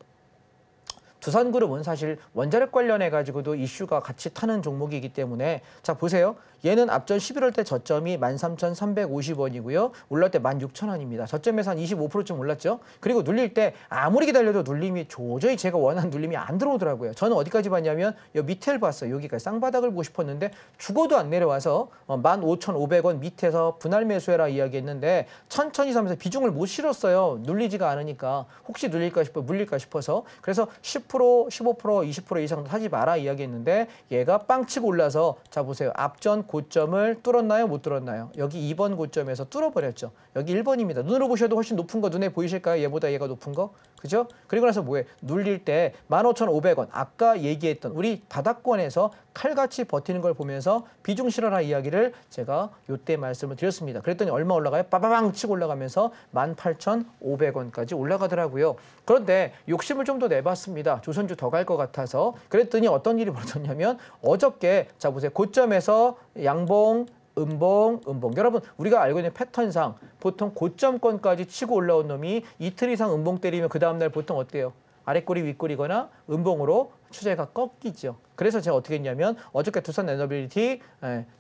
Speaker 3: 두산그룹은 사실 원자력 관련해 가지고도 이슈가 같이 타는 종목이기 때문에 자 보세요. 얘는 앞전 11월 때 저점이 13,350원이고요. 올랐을 때 16,000원입니다. 저점에서 한 25%쯤 올랐죠. 그리고 눌릴 때 아무리 기다려도 눌림이 도저히 제가 원하는 눌림이 안 들어오더라고요. 저는 어디까지 봤냐면 여 밑에를 봤어요. 여기까지 쌍바닥을 보고 싶었는데 죽어도 안 내려와서 15,500원 밑에서 분할 매수해라 이야기했는데 천천히 사면서 비중을 못 실었어요. 눌리지가 않으니까 혹시 물릴까 싶어서 그래서 10%, 15%, 20% 이상 사지 마라 이야기했는데 얘가 빵 치고 올라서 자 보세요. 앞전 고점을 뚫었나요? 못 뚫었나요? 여기 2번 고점에서 뚫어버렸죠. 여기 1번입니다. 눈으로 보셔도 훨씬 높은 거 눈에 보이실까요? 얘보다 얘가 높은 거? 그죠? 그리고 나서 뭐해? 눌릴 때 15,500원. 아까 얘기했던 우리 바닥권에서 칼같이 버티는 걸 보면서 비중 실어라 이야기를 제가 요때 말씀을 드렸습니다. 그랬더니 얼마 올라가요? 빠바방 치고 올라가면서 18,500원까지 올라가더라고요. 그런데 욕심을 좀 더 내봤습니다. 조선주 더 갈 것 같아서. 그랬더니 어떤 일이 벌어졌냐면 어저께 자 보세요. 고점에서 양봉 음봉. 여러분 우리가 알고 있는 패턴상 보통 고점권까지 치고 올라온 놈이 이틀 이상 음봉 때리면 그 다음날 보통 어때요? 아랫꼬리 윗꼬리거나 음봉으로 추세가 꺾이죠. 그래서 제가 어떻게 했냐면 어저께 두산 에너빌리티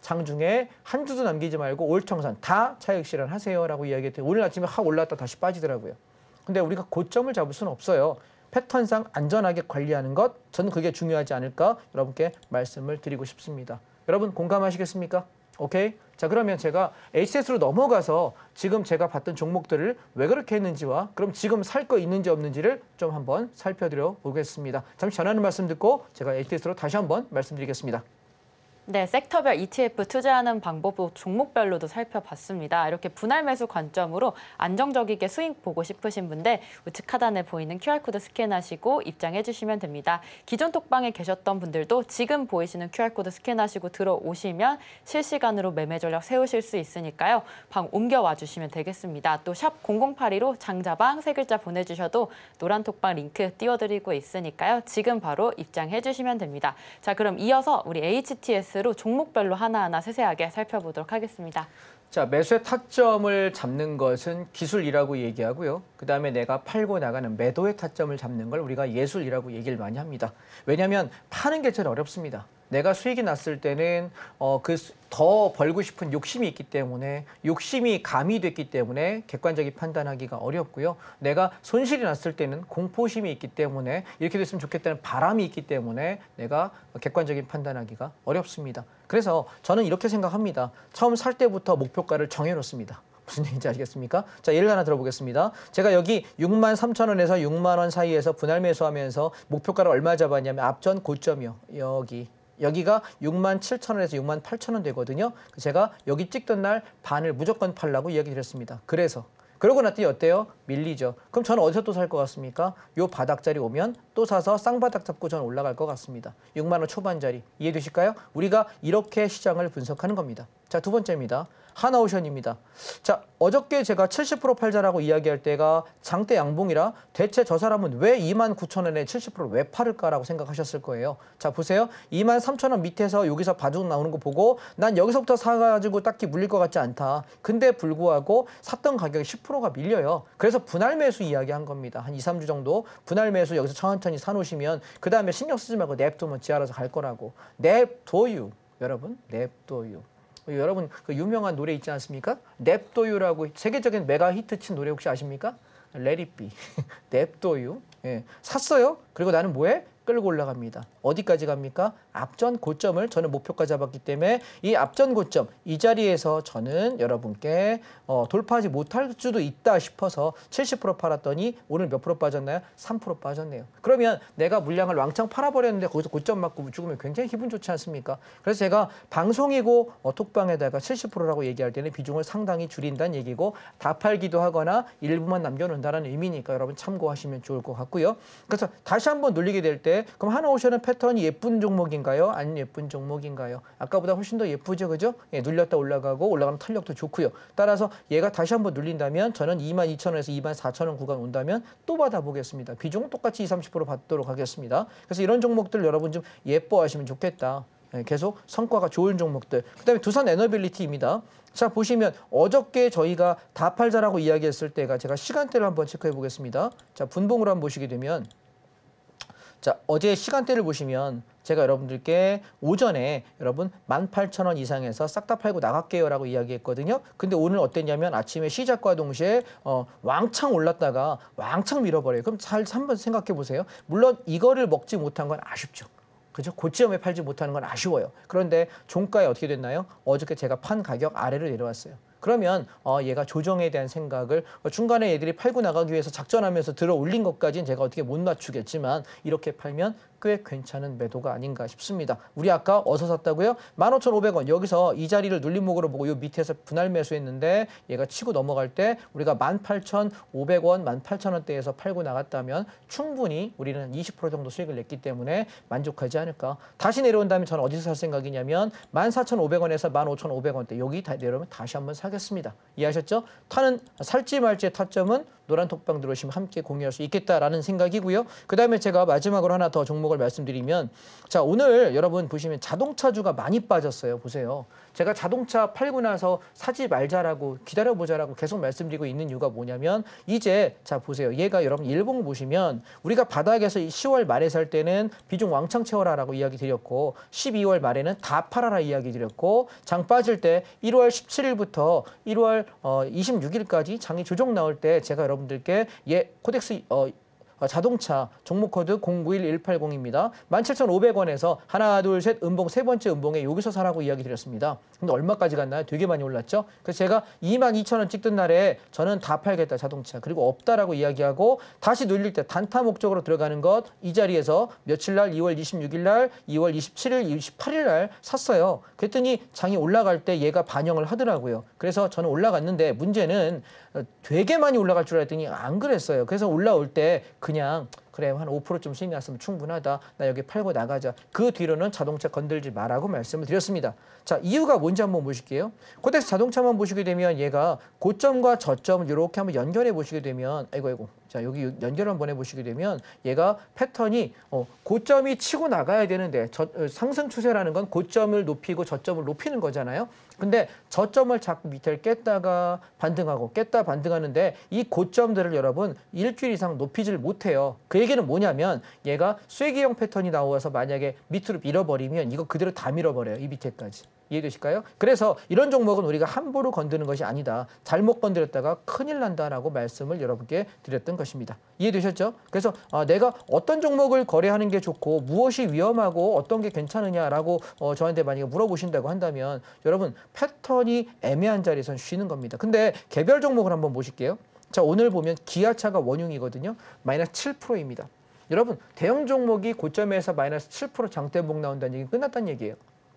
Speaker 3: 장중에 한 주도 남기지 말고 올 청산 다 차익 실현하세요라고 이야기했더니 오늘 아침에 확 올랐다 다시 빠지더라고요. 근데 우리가 고점을 잡을 수는 없어요. 패턴상 안전하게 관리하는 것 저는 그게 중요하지 않을까 여러분께 말씀을 드리고 싶습니다. 여러분 공감하시겠습니까? 오케이? 자 그러면 제가 HS로 넘어가서 지금 제가 봤던 종목들을 왜 그렇게 했는지와 그럼 지금 살 거 있는지 없는지를 좀 한번 살펴드려 보겠습니다. 잠시 전하는 말씀 듣고 제가 HS로 다시 한번 말씀드리겠습니다.
Speaker 2: 네, 섹터별 ETF 투자하는 방법도 종목별로도 살펴봤습니다. 이렇게 분할 매수 관점으로 안정적이게 수익 보고 싶으신 분들 우측 하단에 보이는 QR코드 스캔하시고 입장해 주시면 됩니다. 기존 톡방에 계셨던 분들도 지금 보이시는 QR코드 스캔하시고 들어오시면 실시간으로 매매 전략 세우실 수 있으니까요. 방 옮겨와 주시면 되겠습니다. 또 샵 0082로 장자방 3글자 보내주셔도 노란 톡방 링크 띄워드리고 있으니까요. 지금 바로 입장해 주시면 됩니다. 자, 그럼 이어서 우리 HTS로 종목별로 하나하나 세세하게 살펴보도록 하겠습니다.
Speaker 3: 자, 매수의 타점을 잡는 것은 기술이라고 얘기하고요. 그다음에 내가 팔고 나가는 매도의 타점을 잡는 걸 우리가 예술이라고 얘기를 많이 합니다. 왜냐하면 파는 게 제일 어렵습니다. 내가 수익이 났을 때는 더 벌고 싶은 욕심이 있기 때문에 욕심이 가미됐기 때문에 객관적인 판단하기가 어렵고요. 내가 손실이 났을 때는 공포심이 있기 때문에 이렇게 됐으면 좋겠다는 바람이 있기 때문에 내가 객관적인 판단하기가 어렵습니다. 그래서 저는 이렇게 생각합니다. 처음 살 때부터 목표가를 정해놓습니다. 무슨 얘기인지 아시겠습니까? 자, 예를 하나 들어보겠습니다. 제가 여기 63,000원에서 6만 원 사이에서 분할 매수하면서 목표가를 얼마 잡았냐면 앞전 고점이요. 여기가 67,000원에서 68,000원 되거든요. 제가 여기 찍던 날 반을 무조건 팔라고 이야기 드렸습니다. 그러고 났더니 어때요? 밀리죠. 그럼 저는 어디서 또 살 것 같습니까? 요 바닥자리 오면 또 사서 쌍바닥 잡고 저는 올라갈 것 같습니다. 6만 원 초반자리. 이해되실까요? 우리가 이렇게 시장을 분석하는 겁니다. 자, 두 번째입니다. 하나오션입니다. 자, 어저께 제가 70% 팔자라고 이야기할 때가 장대 양봉이라 대체 저 사람은 왜 29,000원에 70%를 왜 팔을까라고 생각하셨을 거예요. 자, 보세요. 23,000원 밑에서 여기서 바둑 나오는 거 보고 난 여기서부터 사가지고 딱히 물릴 것 같지 않다. 근데 불구하고 샀던 가격이 10%가 밀려요. 그래서 분할 매수 이야기한 겁니다. 한 2, 3주 정도 분할 매수 여기서 천천히 사놓으시면 그 다음에 신경 쓰지 말고 냅두면 지 알아서 갈 거라고. 냅둬유. 여러분, 냅둬유. 여러분 그 유명한 노래 있지 않습니까? 냅둬유라고 세계적인 메가 히트 친 노래 혹시 아십니까? Let it be. 냅둬유. 예. 샀어요. 그리고 나는 뭐해? 끌고 올라갑니다. 어디까지 갑니까? 앞전 고점을 저는 목표가 잡았기 때문에 이 앞전 고점 이 자리에서 저는 여러분께 돌파하지 못할 수도 있다 싶어서 70% 팔았더니 오늘 몇 프로 빠졌나요? 3% 빠졌네요. 그러면 내가 물량을 왕창 팔아버렸는데 거기서 고점 맞고 죽으면 굉장히 기분 좋지 않습니까? 그래서 제가 방송이고 톡방에다가 70%라고 얘기할 때는 비중을 상당히 줄인다는 얘기고 다 팔기도 하거나 일부만 남겨놓는다는 의미니까 여러분 참고하시면 좋을 것 같고요. 그래서 다시 한번 눌리게 될 때 그럼 하나오션은 패턴이 예쁜 종목인가요? 안 예쁜 종목인가요? 아까보다 훨씬 더 예쁘죠, 그죠? 예, 눌렸다 올라가고 올라가면 탄력도 좋고요. 따라서 얘가 다시 한번 눌린다면 저는 22,000원에서 24,000원 구간 온다면 또 받아보겠습니다. 비중은 똑같이 20, 30% 받도록 하겠습니다. 그래서 이런 종목들 여러분 좀 예뻐하시면 좋겠다. 예, 계속 성과가 좋은 종목들. 그다음에 두산 에너빌리티입니다. 자, 보시면 어저께 저희가 다 팔자라고 이야기했을 때가 제가 시간대를 한번 체크해 보겠습니다. 자, 분봉으로 한번 보시게 되면 자, 어제 시간대를 보시면 제가 여러분들께 오전에 여러분 18,000원 이상에서 싹 다 팔고 나갈게요 라고 이야기했거든요. 근데 오늘 어땠냐면 아침에 시작과 동시에 왕창 올랐다가 왕창 밀어버려요. 그럼 잘 한번 생각해 보세요. 물론 이거를 먹지 못한 건 아쉽죠. 그죠? 고점에 팔지 못하는 건 아쉬워요. 그런데 종가에 어떻게 됐나요? 어저께 제가 판 가격 아래로 내려왔어요. 그러면 얘가 조정에 대한 생각을 중간에 얘들이 팔고 나가기 위해서 작전하면서 들어 올린 것까지는 제가 어떻게 못 맞추겠지만 이렇게 팔면 꽤 괜찮은 매도가 아닌가 싶습니다. 우리 아까 어디서 샀다고요? 15,500원. 여기서 이 자리를 눌림목으로 보고 이 밑에서 분할 매수했는데 얘가 치고 넘어갈 때 우리가 18,500원, 18,000원대에서 팔고 나갔다면 충분히 우리는 20% 정도 수익을 냈기 때문에 만족하지 않을까. 다시 내려온다면 저는 어디서 살 생각이냐면 14,500원에서 15,500원대 여기 내려오면 다시 한번 사겠습니다. 이해하셨죠? 살지 말지의 타점은 노란 톡방 들어오시면 함께 공유할 수 있겠다라는 생각이고요. 그다음에 제가 마지막으로 하나 더 종목을 말씀드리면 자, 오늘 여러분 보시면 자동차주가 많이 빠졌어요. 보세요. 제가 자동차 팔고 나서 사지 말자라고 기다려보자라고 계속 말씀드리고 있는 이유가 뭐냐면 이제 자 보세요. 얘가 여러분 일봉 보시면 우리가 바닥에서 10월 말에 살 때는 비중 왕창 채워라라고 이야기 드렸고 12월 말에는 다 팔아라 이야기 드렸고 장 빠질 때 1월 17일부터 1월 26일까지 장이 조정 나올 때 제가 여러분들께 코덱스 자동차 종목 코드 091180입니다. 17,500원에서 하나, 둘, 셋 음봉 세 번째 음봉에 여기서 사라고 이야기 드렸습니다. 근데 얼마까지 갔나요? 되게 많이 올랐죠? 그래서 제가 22,000원 찍던 날에 저는 다 팔겠다 자동차. 그리고 없다라고 이야기하고 다시 눌릴 때 단타 목적으로 들어가는 것 이 자리에서 며칠 날 2월 26일 날, 2월 27일, 28일 날 샀어요. 그랬더니 장이 올라갈 때 얘가 반영을 하더라고요. 그래서 저는 올라갔는데 문제는 되게 많이 올라갈 줄 알았더니 안 그랬어요. 그래서 올라올 때 그냥 그래 한 5%좀 수익 났으면 충분하다. 나 여기 팔고 나가자. 그 뒤로는 자동차 건들지 마라고 말씀을 드렸습니다. 자, 이유가 뭔지 한번 보실게요. 코덱스 자동차만 보시게 되면 얘가 고점과 저점을 이렇게 한번 연결해 보시게 되면 아이고 자, 여기 연결 한번 해보시게 되면 얘가 패턴이 고점이 치고 나가야 되는데 상승 추세라는 건 고점을 높이고 저점을 높이는 거잖아요. 근데 저점을 자꾸 밑을 깼다가 반등하고 깼다 반등하는데 이 고점들을 여러분 일주일 이상 높이질 못해요. 그 얘기는 뭐냐면 얘가 쐐기형 패턴이 나와서 만약에 밑으로 밀어버리면 이거 그대로 다 밀어버려요. 이 밑에까지. 이해되실까요? 그래서 이런 종목은 우리가 함부로 건드는 것이 아니다. 잘못 건드렸다가 큰일 난다라고 말씀을 여러분께 드렸던 것입니다. 이해되셨죠? 그래서 내가 어떤 종목을 거래하는 게 좋고 무엇이 위험하고 어떤 게 괜찮으냐라고 저한테 만약에 물어보신다고 한다면 여러분 패턴이 애매한 자리에선 쉬는 겁니다. 근데 개별 종목을 한번 보실게요. 자, 오늘 보면 기아차가 원흉이거든요. 마이너스 7%입니다. 여러분 대형 종목이 고점에서 마이너스 7% 장대봉 나온다는 얘기는 끝났다는 얘기예요.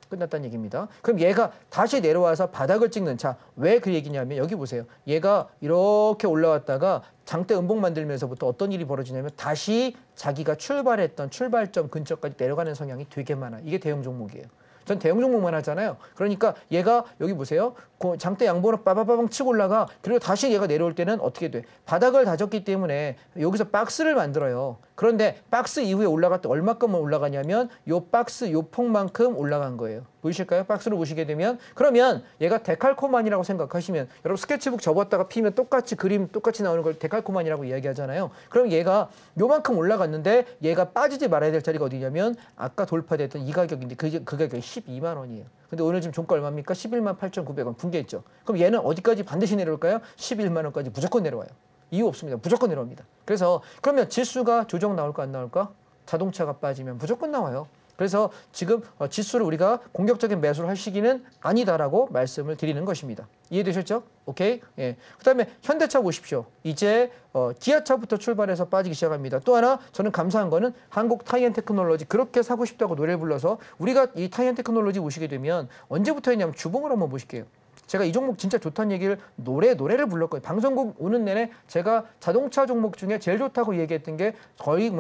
Speaker 3: 끝났다는 얘기입니다. 그럼 얘가 다시 내려와서 바닥을 찍는 자, 왜 그 얘기냐면 여기 보세요. 얘가 이렇게 올라왔다가 장대 음봉 만들면서부터 어떤 일이 벌어지냐면 다시 자기가 출발했던 출발점 근처까지 내려가는 성향이 되게 많아. 이게 대형 종목이에요. 전 대형 종목만 하잖아요. 그러니까 얘가 여기 보세요. 장대 양봉으로 빠바바방 치고 올라가. 그리고 다시 얘가 내려올 때는 어떻게 돼? 바닥을 다졌기 때문에 여기서 박스를 만들어요. 그런데 박스 이후에 올라갈 때 얼마큼만 올라가냐면 요 박스 요 폭만큼 올라간 거예요. 보이실까요? 박스로 보시게 되면 그러면 얘가 데칼코만이라고 생각하시면 여러분 스케치북 접었다가 피면 똑같이 그림 똑같이 나오는 걸 데칼코만이라고 이야기하잖아요. 그럼 얘가 요만큼 올라갔는데 얘가 빠지지 말아야 될 자리가 어디냐면 아까 돌파됐던 이 가격인데 그 가격이 12만 원이에요. 근데 오늘 지금 종가 얼마입니까? 11만 8,900원 붕괴했죠. 그럼 얘는 어디까지 반드시 내려올까요? 11만 원까지 무조건 내려와요. 이유 없습니다. 무조건 내려옵니다. 그래서 그러면 지수가 조정 나올까 안 나올까? 자동차가 빠지면 무조건 나와요. 그래서 지금 지수를 우리가 공격적인 매수를 할 시기는 아니다라고 말씀을 드리는 것입니다. 이해되셨죠? 오케이? 예. 그다음에 현대차 보십시오. 이제 기아차부터 출발해서 빠지기 시작합니다. 또 하나 저는 감사한 거는 한국 타이엔테크놀로지 그렇게 사고 싶다고 노래를 불러서 우리가 이 타이엔테크놀로지 보시게 되면 언제부터였냐면 주봉을 한번 보실게요. 제가 이 종목 진짜 좋다는 얘기를 노래를 불렀거든요. 방송국 오는 내내 제가 자동차 종목 중에 제일 좋다고 얘기했던 게 거의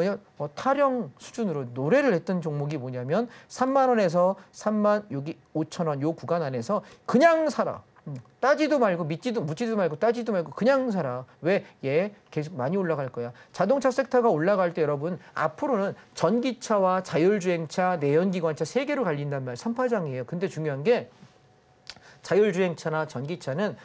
Speaker 3: 타령 수준으로 노래를 했던 종목이 뭐냐면 3만 원에서 3만 여기 5천 원 요 구간 안에서 그냥 사라. 따지도 말고 묻지도 말고 따지도 말고 그냥 사라. 왜? 얘 계속 많이 올라갈 거야. 자동차 섹터가 올라갈 때 여러분 앞으로는 전기차와 자율주행차, 내연기관차 세 개로 갈린단 말이에요. 선파장이에요. 근데 중요한 게 자율주행차나 전기차는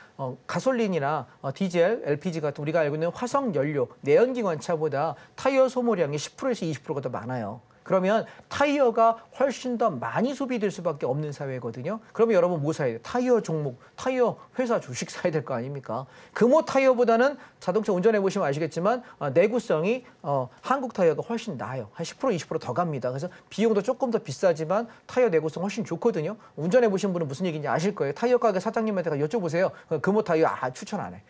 Speaker 3: 가솔린이나 디젤, LPG 같은 우리가 알고 있는 화석연료, 내연기관차보다 타이어 소모량이 10%에서 20%가 더 많아요. 그러면 타이어가 훨씬 더 많이 소비될 수밖에 없는 사회거든요. 그러면 여러분 뭐 사야 돼요? 타이어 종목, 타이어 회사 주식 사야 될 거 아닙니까? 금호 타이어보다는 자동차 운전해 보시면 아시겠지만 내구성이 한국 타이어가 훨씬 나아요. 한 10%, 20% 더 갑니다. 그래서 비용도 조금 더 비싸지만 타이어 내구성 훨씬 좋거든요. 운전해 보신 분은 무슨 얘기인지 아실 거예요. 타이어 가게 사장님한테 여쭤보세요. 금호 타이어 추천 안 해.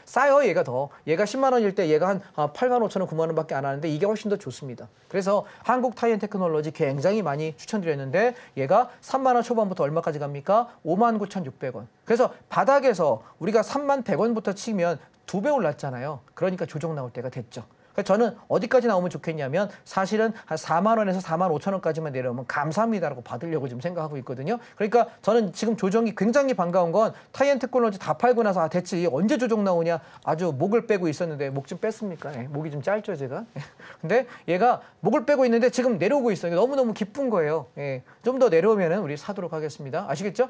Speaker 3: 싸요. 얘가 10만 원일 때 얘가 한 8만 5천 원, 9만 원밖에 안 하는데 이게 훨씬 더 좋습니다. 그래서 한국 타이엔테크놀로지 굉장히 많이 추천드렸는데 얘가 3만 원 초반부터 얼마까지 갑니까? 5만 9,600원. 그래서 바닥에서 우리가 3만 100원부터 치면 2배 올랐잖아요. 그러니까 조정 나올 때가 됐죠. 저는 어디까지 나오면 좋겠냐면 사실은 한 4만 원에서 4만 5천 원까지만 내려오면 감사합니다라고 받으려고 지금 생각하고 있거든요. 그러니까 저는 지금 조정이 굉장히 반가운 건 타이엔테크놀로지 다 팔고 나서 대체 언제 조정 나오냐 아주 목을 빼고 있었는데 목 좀 뺐습니까? 네, 목이 좀 짧죠 제가. 근데 얘가 목을 빼고 있는데 지금 내려오고 있어요. 너무너무 기쁜 거예요. 예, 좀 더 내려오면 우리 사도록 하겠습니다. 아시겠죠?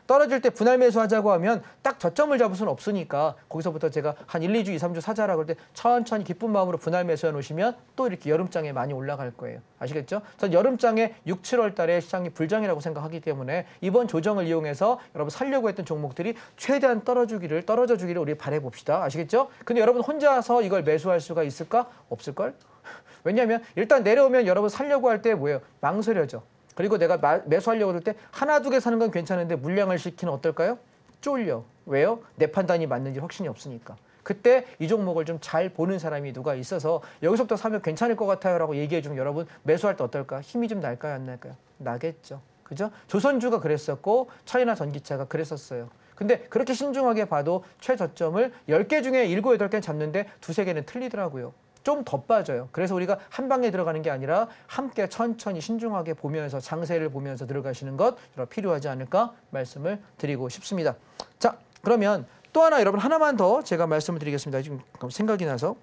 Speaker 3: 떨어질 때 분할 매수하자고 하면 딱 저점을 잡을 수는 없으니까 거기서부터 제가 한 1, 2주, 2, 3주 사자라고 할 때 천천히 기쁜 마음으로 분할 매수해 놓으시면 또 이렇게 여름장에 많이 올라갈 거예요. 아시겠죠? 전 여름장에 6, 7월 달에 시장이 불장이라고 생각하기 때문에 이번 조정을 이용해서 여러분 살려고 했던 종목들이 최대한 떨어져 주기를 우리 바라봅시다. 아시겠죠? 근데 여러분 혼자서 이걸 매수할 수가 있을까? 없을걸? 왜냐하면 일단 내려오면 여러분 살려고 할 때 뭐예요? 망설여져. 그리고 내가 매수하려고 할 때 하나, 두 개 사는 건 괜찮은데 물량을 시키는 어떨까요? 쫄려. 왜요? 내 판단이 맞는지 확신이 없으니까. 그때 이 종목을 좀 잘 보는 사람이 누가 있어서 여기서부터 사면 괜찮을 것 같아요 라고 얘기해 주면 여러분 매수할 때 어떨까? 힘이 좀 날까요? 안 날까요? 나겠죠. 그죠? 조선주가 그랬었고 차이나 전기차가 그랬었어요. 근데 그렇게 신중하게 봐도 최저점을 10개 중에 7, 8개는 잡는데 2, 3개는 틀리더라고요. 좀 더 빠져요. 그래서 우리가 한 방에 들어가는 게 아니라 함께 천천히 신중하게 보면서 장세를 보면서 들어가시는 것 필요하지 않을까 말씀을 드리고 싶습니다. 자, 그러면 또 하나 여러분 하나만 더 제가 말씀을 드리겠습니다. 지금 생각이 나서.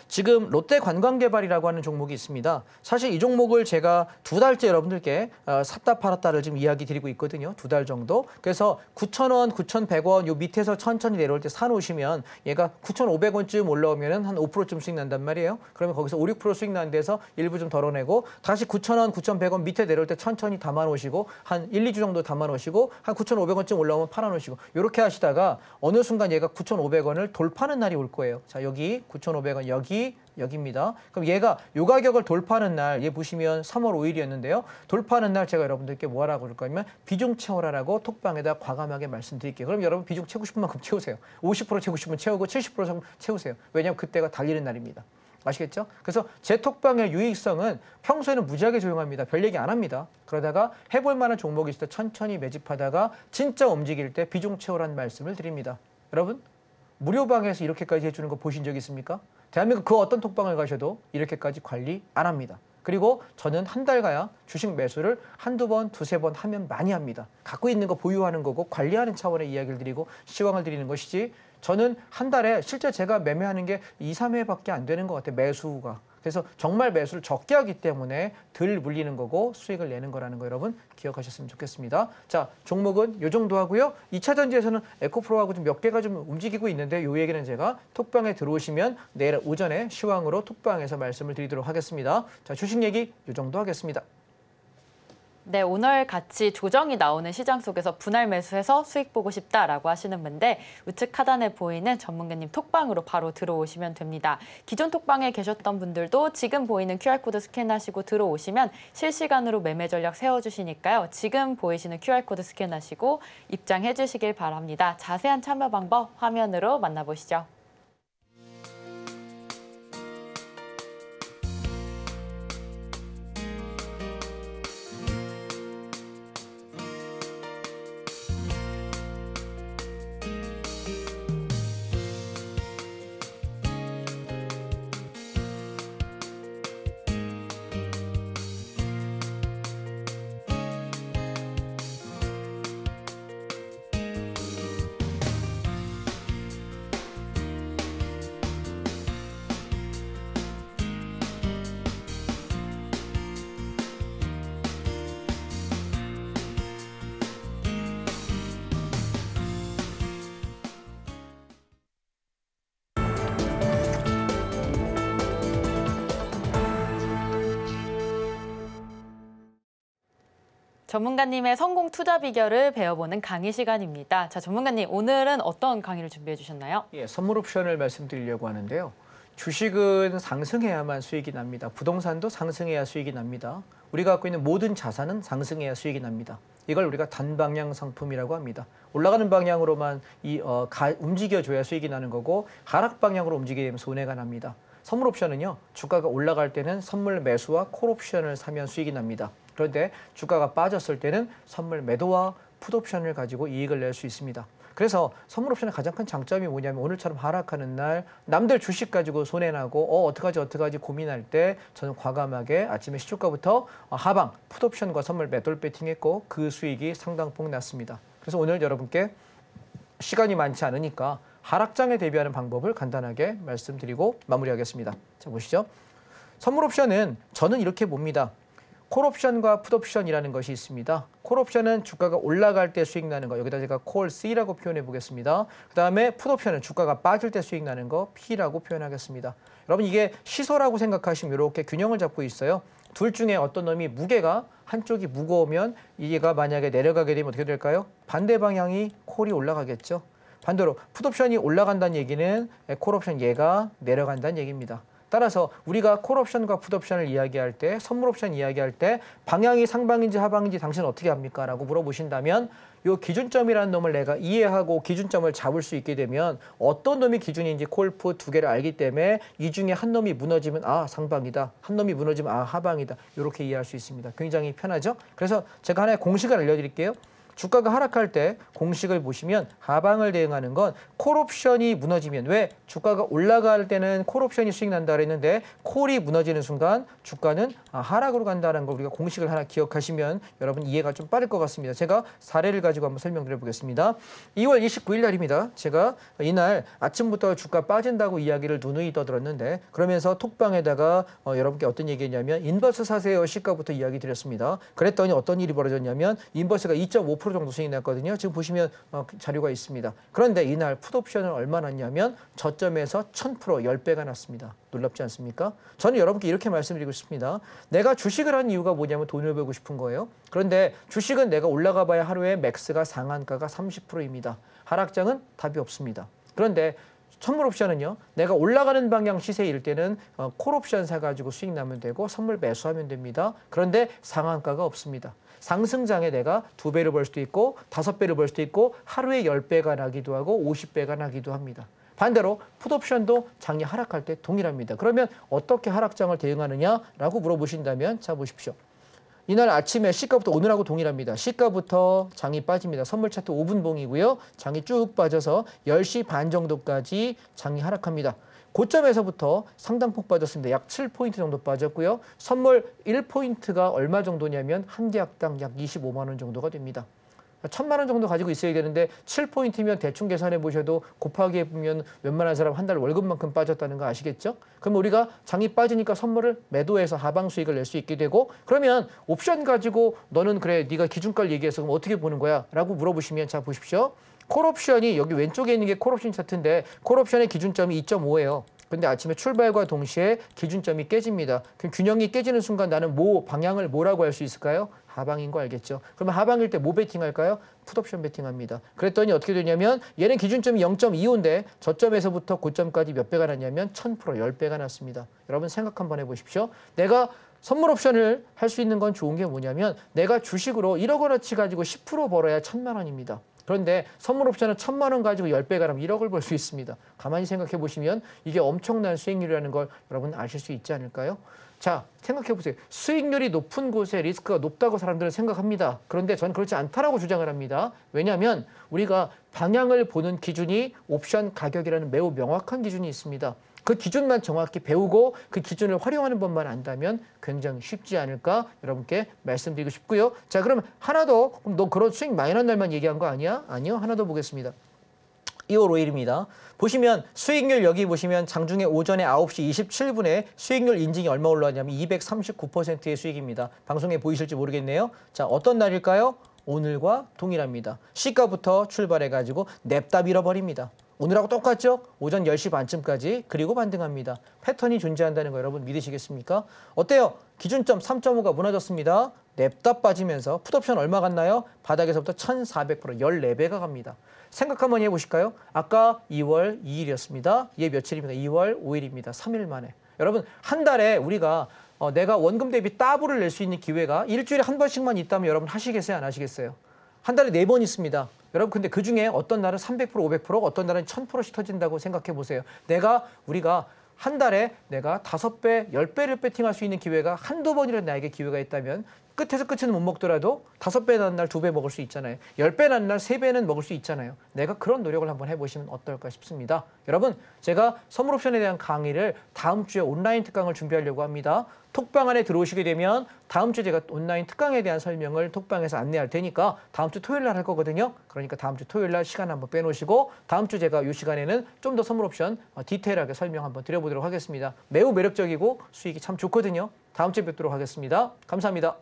Speaker 3: 지금 롯데관광개발이라고 하는 종목이 있습니다. 사실 이 종목을 제가 2달째 여러분들께 샀다 팔았다를 지금 이야기 드리고 있거든요. 2달 정도. 그래서 9,000원, 9,100원 요 밑에서 천천히 내려올 때 사놓으시면 얘가 9,500원쯤 올라오면 한 5%쯤 수익 난단 말이에요. 그러면 거기서 5, 6% 수익 나는 데서 일부 좀 덜어내고 다시 9,000원, 9,100원 밑에 내려올 때 천천히 담아놓으시고 한 1, 2주 정도 담아놓으시고 한 9,500원쯤 올라오면 팔아놓으시고 이렇게 하시다가 어느 순간 얘가 9,500원을 돌파하는 날이 올 거예요. 자, 여기 9,500원 여기입니다. 그럼 얘가 요 가격을 돌파하는 날, 얘 보시면 3월 5일이었는데요. 돌파하는 날 제가 여러분들께 뭐라고 그럴 거냐면 비중 채워라라고 톡방에다 과감하게 말씀드릴게요. 그럼 여러분 비중 채우고 싶은 만큼 채우세요. 50% 채우고 싶으면 채우고 70% 채우세요. 왜냐하면 그때가 달리는 날입니다. 아시겠죠? 그래서 제 톡방의 유익성은 평소에는 무지하게 조용합니다. 별 얘기 안 합니다. 그러다가 해볼 만한 종목이 있을 때 천천히 매집하다가 진짜 움직일 때 비중 채우라는 말씀을 드립니다. 여러분 무료방에서 이렇게까지 해주는 거 보신 적 있습니까? 대한민국 그 어떤 톡방을 가셔도 이렇게까지 관리 안 합니다. 그리고 저는 한 달 가야 주식 매수를 한두 번, 두세 번 하면 많이 합니다. 갖고 있는 거 보유하는 거고 관리하는 차원의 이야기를 드리고 시황을 드리는 것이지 저는 한 달에 실제 제가 매매하는 게 2, 3회밖에 안 되는 것 같아요. 매수가. 그래서 정말 매수를 적게 하기 때문에 덜 물리는 거고 수익을 내는 거라는 거 여러분 기억하셨으면 좋겠습니다. 자, 종목은 이 정도 하고요. 2차 전지에서는 에코프로하고 좀 몇 개가 좀 움직이고 있는데 이 얘기는 제가 톡방에 들어오시면 내일 오전에 시황으로 톡방에서 말씀을 드리도록 하겠습니다. 자, 주식 얘기 이 정도 하겠습니다.
Speaker 2: 네, 오늘 같이 조정이 나오는 시장 속에서 분할 매수해서 수익 보고 싶다라고 하시는 분들 우측 하단에 보이는 전문가님 톡방으로 바로 들어오시면 됩니다. 기존 톡방에 계셨던 분들도 지금 보이는 QR코드 스캔하시고 들어오시면 실시간으로 매매 전략 세워주시니까요. 지금 보이시는 QR코드 스캔하시고 입장해 주시길 바랍니다. 자세한 참여 방법 화면으로 만나보시죠. 전문가님의 성공 투자 비결을 배워보는 강의 시간입니다. 자, 전문가님 오늘은 어떤 강의를 준비해 주셨나요?
Speaker 3: 예, 선물 옵션을 말씀드리려고 하는데요. 주식은 상승해야만 수익이 납니다. 부동산도 상승해야 수익이 납니다. 우리가 갖고 있는 모든 자산은 상승해야 수익이 납니다. 이걸 우리가 단방향 상품이라고 합니다. 올라가는 방향으로만 움직여줘야 수익이 나는 거고 하락 방향으로 움직이게 되면 손해가 납니다. 선물 옵션은요. 주가가 올라갈 때는 선물 매수와 콜 옵션을 사면 수익이 납니다. 그런데 주가가 빠졌을 때는 선물 매도와 풋 옵션을 가지고 이익을 낼 수 있습니다. 그래서 선물 옵션의 가장 큰 장점이 뭐냐면 오늘처럼 하락하는 날 남들 주식 가지고 손해나고 어떡하지 고민할 때 저는 과감하게 아침에 시초가부터 하방 풋 옵션과 선물 매도를 배팅했고 그 수익이 상당폭 났습니다. 그래서 오늘 여러분께 시간이 많지 않으니까 하락장에 대비하는 방법을 간단하게 말씀드리고 마무리하겠습니다. 자, 보시죠. 선물 옵션은 저는 이렇게 봅니다. 콜옵션과 풋옵션이라는 것이 있습니다. 콜옵션은 주가가 올라갈 때 수익 나는 거, 여기다 제가 콜 C라고 표현해 보겠습니다. 그다음에 풋옵션은 주가가 빠질 때 수익 나는 거 P라고 표현하겠습니다. 여러분 이게 시소라고 생각하시면 이렇게 균형을 잡고 있어요. 둘 중에 어떤 놈이 무게가 한쪽이 무거우면 이게가 만약에 내려가게 되면 어떻게 될까요? 반대 방향이 콜이 올라가겠죠. 반대로 풋옵션이 올라간다는 얘기는 콜옵션 얘가 내려간다는 얘기입니다. 따라서 우리가 콜옵션과 풋옵션을 이야기할 때, 선물옵션 이야기할 때 방향이 상방인지 하방인지 당신은 어떻게 합니까? 라고 물어보신다면 이 기준점이라는 놈을 내가 이해하고 기준점을 잡을 수 있게 되면 어떤 놈이 기준인지 콜풋 두 개를 알기 때문에 이 중에 한 놈이 무너지면 아 상방이다, 한 놈이 무너지면 아 하방이다, 이렇게 이해할 수 있습니다. 굉장히 편하죠? 그래서 제가 하나의 공식을 알려드릴게요. 주가가 하락할 때 공식을 보시면 하방을 대응하는 건 콜옵션이 무너지면, 왜? 주가가 올라갈 때는 콜옵션이 수익 난다 그랬는데 콜이 무너지는 순간 주가는 하락으로 간다는 걸 우리가 공식을 하나 기억하시면 여러분 이해가 좀 빠를 것 같습니다. 제가 사례를 가지고 한번 설명드려 보겠습니다. 2월 29일 날입니다. 제가 이날 아침부터 주가 빠진다고 이야기를 누누이 떠들었는데 그러면서 톡방에다가 여러분께 어떤 얘기했냐면 인버스 사세요 시가부터 이야기 드렸습니다. 그랬더니 어떤 일이 벌어졌냐면 인버스가 2.5% 정도 수익 났거든요. 지금 보시면 자료가 있습니다. 그런데 이날 풋옵션은 얼마 났냐면 저점에서 1000% 10배가 났습니다. 놀랍지 않습니까? 저는 여러분께 이렇게 말씀드리고 싶습니다. 내가 주식을 한 이유가 뭐냐면 돈을 벌고 싶은 거예요. 그런데 주식은 내가 올라가 봐야 하루에 맥스가 상한가가 30%입니다. 하락장은 답이 없습니다. 그런데 선물 옵션은요, 내가 올라가는 방향 시세일 때는 콜옵션 사가지고 수익 나면 되고 선물 매수하면 됩니다. 그런데 상한가가 없습니다. 상승장에 내가 2배를 벌 수도 있고 5배를 벌 수도 있고 하루에 10배가 나기도 하고 50배가 나기도 합니다. 반대로 풋옵션도 장이 하락할 때 동일합니다. 그러면 어떻게 하락장을 대응하느냐라고 물어보신다면 자 보십시오. 이날 아침에 시가부터 오늘하고 동일합니다. 시가부터 장이 빠집니다. 선물 차트 5분 봉이고요. 장이 쭉 빠져서 10시 반 정도까지 장이 하락합니다. 고점에서부터 상당폭 빠졌습니다. 약 7포인트 정도 빠졌고요. 선물 1포인트가 얼마 정도냐면 한 계약당 약 25만 원 정도가 됩니다. 1000만 원 정도 가지고 있어야 되는데 7포인트면 대충 계산해 보셔도 곱하기 해보면 웬만한 사람 한 달 월급만큼 빠졌다는 거 아시겠죠? 그럼 우리가 장이 빠지니까 선물을 매도해서 하방 수익을 낼 수 있게 되고, 그러면 옵션 가지고 너는 그래 네가 기준가를 얘기해서 그럼 어떻게 보는 거야? 라고 물어보시면 자 보십시오. 콜옵션이 여기 왼쪽에 있는 게 콜옵션 차트인데 콜옵션의 기준점이 2.5예요. 근데 아침에 출발과 동시에 기준점이 깨집니다. 그럼 균형이 깨지는 순간 나는 방향을 뭐라고 할 수 있을까요? 하방인 거 알겠죠? 그러면 하방일 때 뭐 베팅할까요? 풋옵션 베팅합니다. 그랬더니 어떻게 되냐면 얘는 기준점이 0.25인데 저점에서부터 고점까지 몇 배가 났냐면 1000% 10배가 났습니다. 여러분 생각 한번 해보십시오. 내가 선물 옵션을 할 수 있는 건 좋은 게 뭐냐면 내가 주식으로 1억 원어치 가지고 10% 벌어야 1000만 원입니다. 그런데 선물 옵션은 1000만 원 가지고 10배가 나면 1억을 벌 수 있습니다. 가만히 생각해 보시면 이게 엄청난 수익률이라는 걸 여러분 아실 수 있지 않을까요? 자, 생각해 보세요. 수익률이 높은 곳에 리스크가 높다고 사람들은 생각합니다. 그런데 저는 그렇지 않다라고 주장을 합니다. 왜냐하면 우리가 방향을 보는 기준이 옵션 가격이라는 매우 명확한 기준이 있습니다. 그 기준만 정확히 배우고 그 기준을 활용하는 법만 안다면 굉장히 쉽지 않을까 여러분께 말씀드리고 싶고요. 자, 그럼 하나 더, 그럼 너 그런 수익 많이 난 날만 얘기한 거 아니야? 아니요. 하나 더 보겠습니다. 2월 5일입니다. 보시면 수익률 여기 보시면 장중에 오전에 9시 27분에 수익률 인증이 얼마 올라왔냐면 239%의 수익입니다. 방송에 보이실지 모르겠네요. 자, 어떤 날일까요? 오늘과 동일합니다. 시가부터 출발해가지고 냅다 밀어버립니다. 오늘하고 똑같죠? 오전 10시 반쯤까지 그리고 반등합니다. 패턴이 존재한다는 거 여러분 믿으시겠습니까? 어때요? 기준점 3.5가 무너졌습니다. 냅다 빠지면서 풋옵션 얼마 갔나요? 바닥에서부터 1400% 14배가 갑니다. 생각 한번 해보실까요? 아까 2월 2일이었습니다. 얘 며칠입니까? 2월 5일입니다. 3일 만에. 여러분 한 달에 우리가 내가 원금 대비 따블을 낼 수 있는 기회가 일주일에 한 번씩만 있다면 여러분 하시겠어요? 안 하시겠어요? 한 달에 4번 있습니다. 여러분 근데 그중에 어떤 날은 300%, 500%, 어떤 날은 1000%씩 터진다고 생각해 보세요. 우리가 한 달에 내가 5배, 10배를 배팅할 수 있는 기회가 한두 번이라도 나에게 기회가 있다면 끝에서 끝은 못 먹더라도 5배 난 날 2배 먹을 수 있잖아요. 10배 난 날 3배는 먹을 수 있잖아요. 내가 그런 노력을 한번 해보시면 어떨까 싶습니다. 여러분 제가 선물 옵션에 대한 강의를 다음 주에 온라인 특강을 준비하려고 합니다. 톡방 안에 들어오시게 되면 다음 주에 제가 온라인 특강에 대한 설명을 톡방에서 안내할 테니까 다음 주 토요일 날 할 거거든요. 그러니까 다음 주 토요일 날 시간 한번 빼놓으시고 다음 주 제가 이 시간에는 좀 더 선물 옵션 디테일하게 설명 한번 드려보도록 하겠습니다. 매우 매력적이고 수익이 참 좋거든요. 다음 주에 뵙도록 하겠습니다. 감사합니다.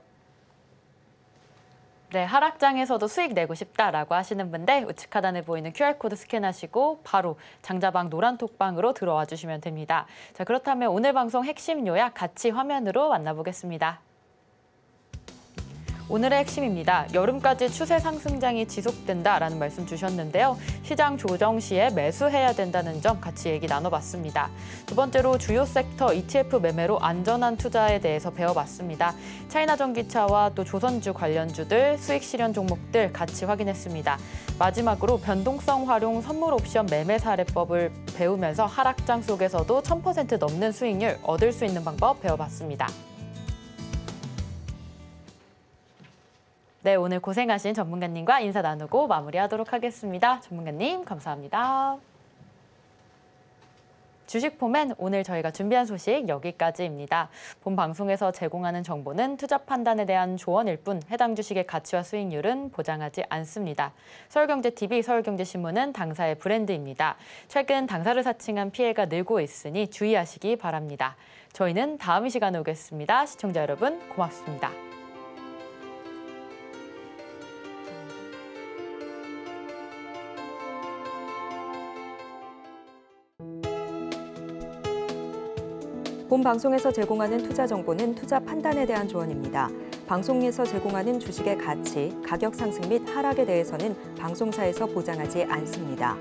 Speaker 2: 네, 하락장에서도 수익 내고 싶다라고 하시는 분들 우측 하단에 보이는 QR코드 스캔하시고 바로 장자방 노란톡방으로 들어와 주시면 됩니다. 자, 그렇다면 오늘 방송 핵심 요약 같이 화면으로 만나보겠습니다. 오늘의 핵심입니다. 여름까지 추세 상승장이 지속된다라는 말씀 주셨는데요. 시장 조정 시에 매수해야 된다는 점 같이 얘기 나눠봤습니다. 두 번째로 주요 섹터 ETF 매매로 안전한 투자에 대해서 배워봤습니다. 차이나 전기차와 또 조선주 관련주들, 수익 실현 종목들 같이 확인했습니다. 마지막으로 변동성 활용 선물 옵션 매매 사례법을 배우면서 하락장 속에서도 1000% 넘는 수익률 얻을 수 있는 방법 배워봤습니다. 네, 오늘 고생하신 전문가님과 인사 나누고 마무리하도록 하겠습니다. 전문가님, 감사합니다. 주식포맨 오늘 저희가 준비한 소식 여기까지입니다. 본 방송에서 제공하는 정보는 투자 판단에 대한 조언일 뿐 해당 주식의 가치와 수익률은 보장하지 않습니다. 서울경제TV, 서울경제신문은 당사의 브랜드입니다. 최근 당사를 사칭한 피해가 늘고 있으니 주의하시기 바랍니다. 저희는 다음 시간에 오겠습니다. 시청자 여러분, 고맙습니다.
Speaker 1: 본 방송에서 제공하는 투자 정보는 투자 판단에 대한 조언입니다. 방송에서 제공하는 주식의 가치, 가격 상승 및 하락에 대해서는 방송사에서 보장하지 않습니다.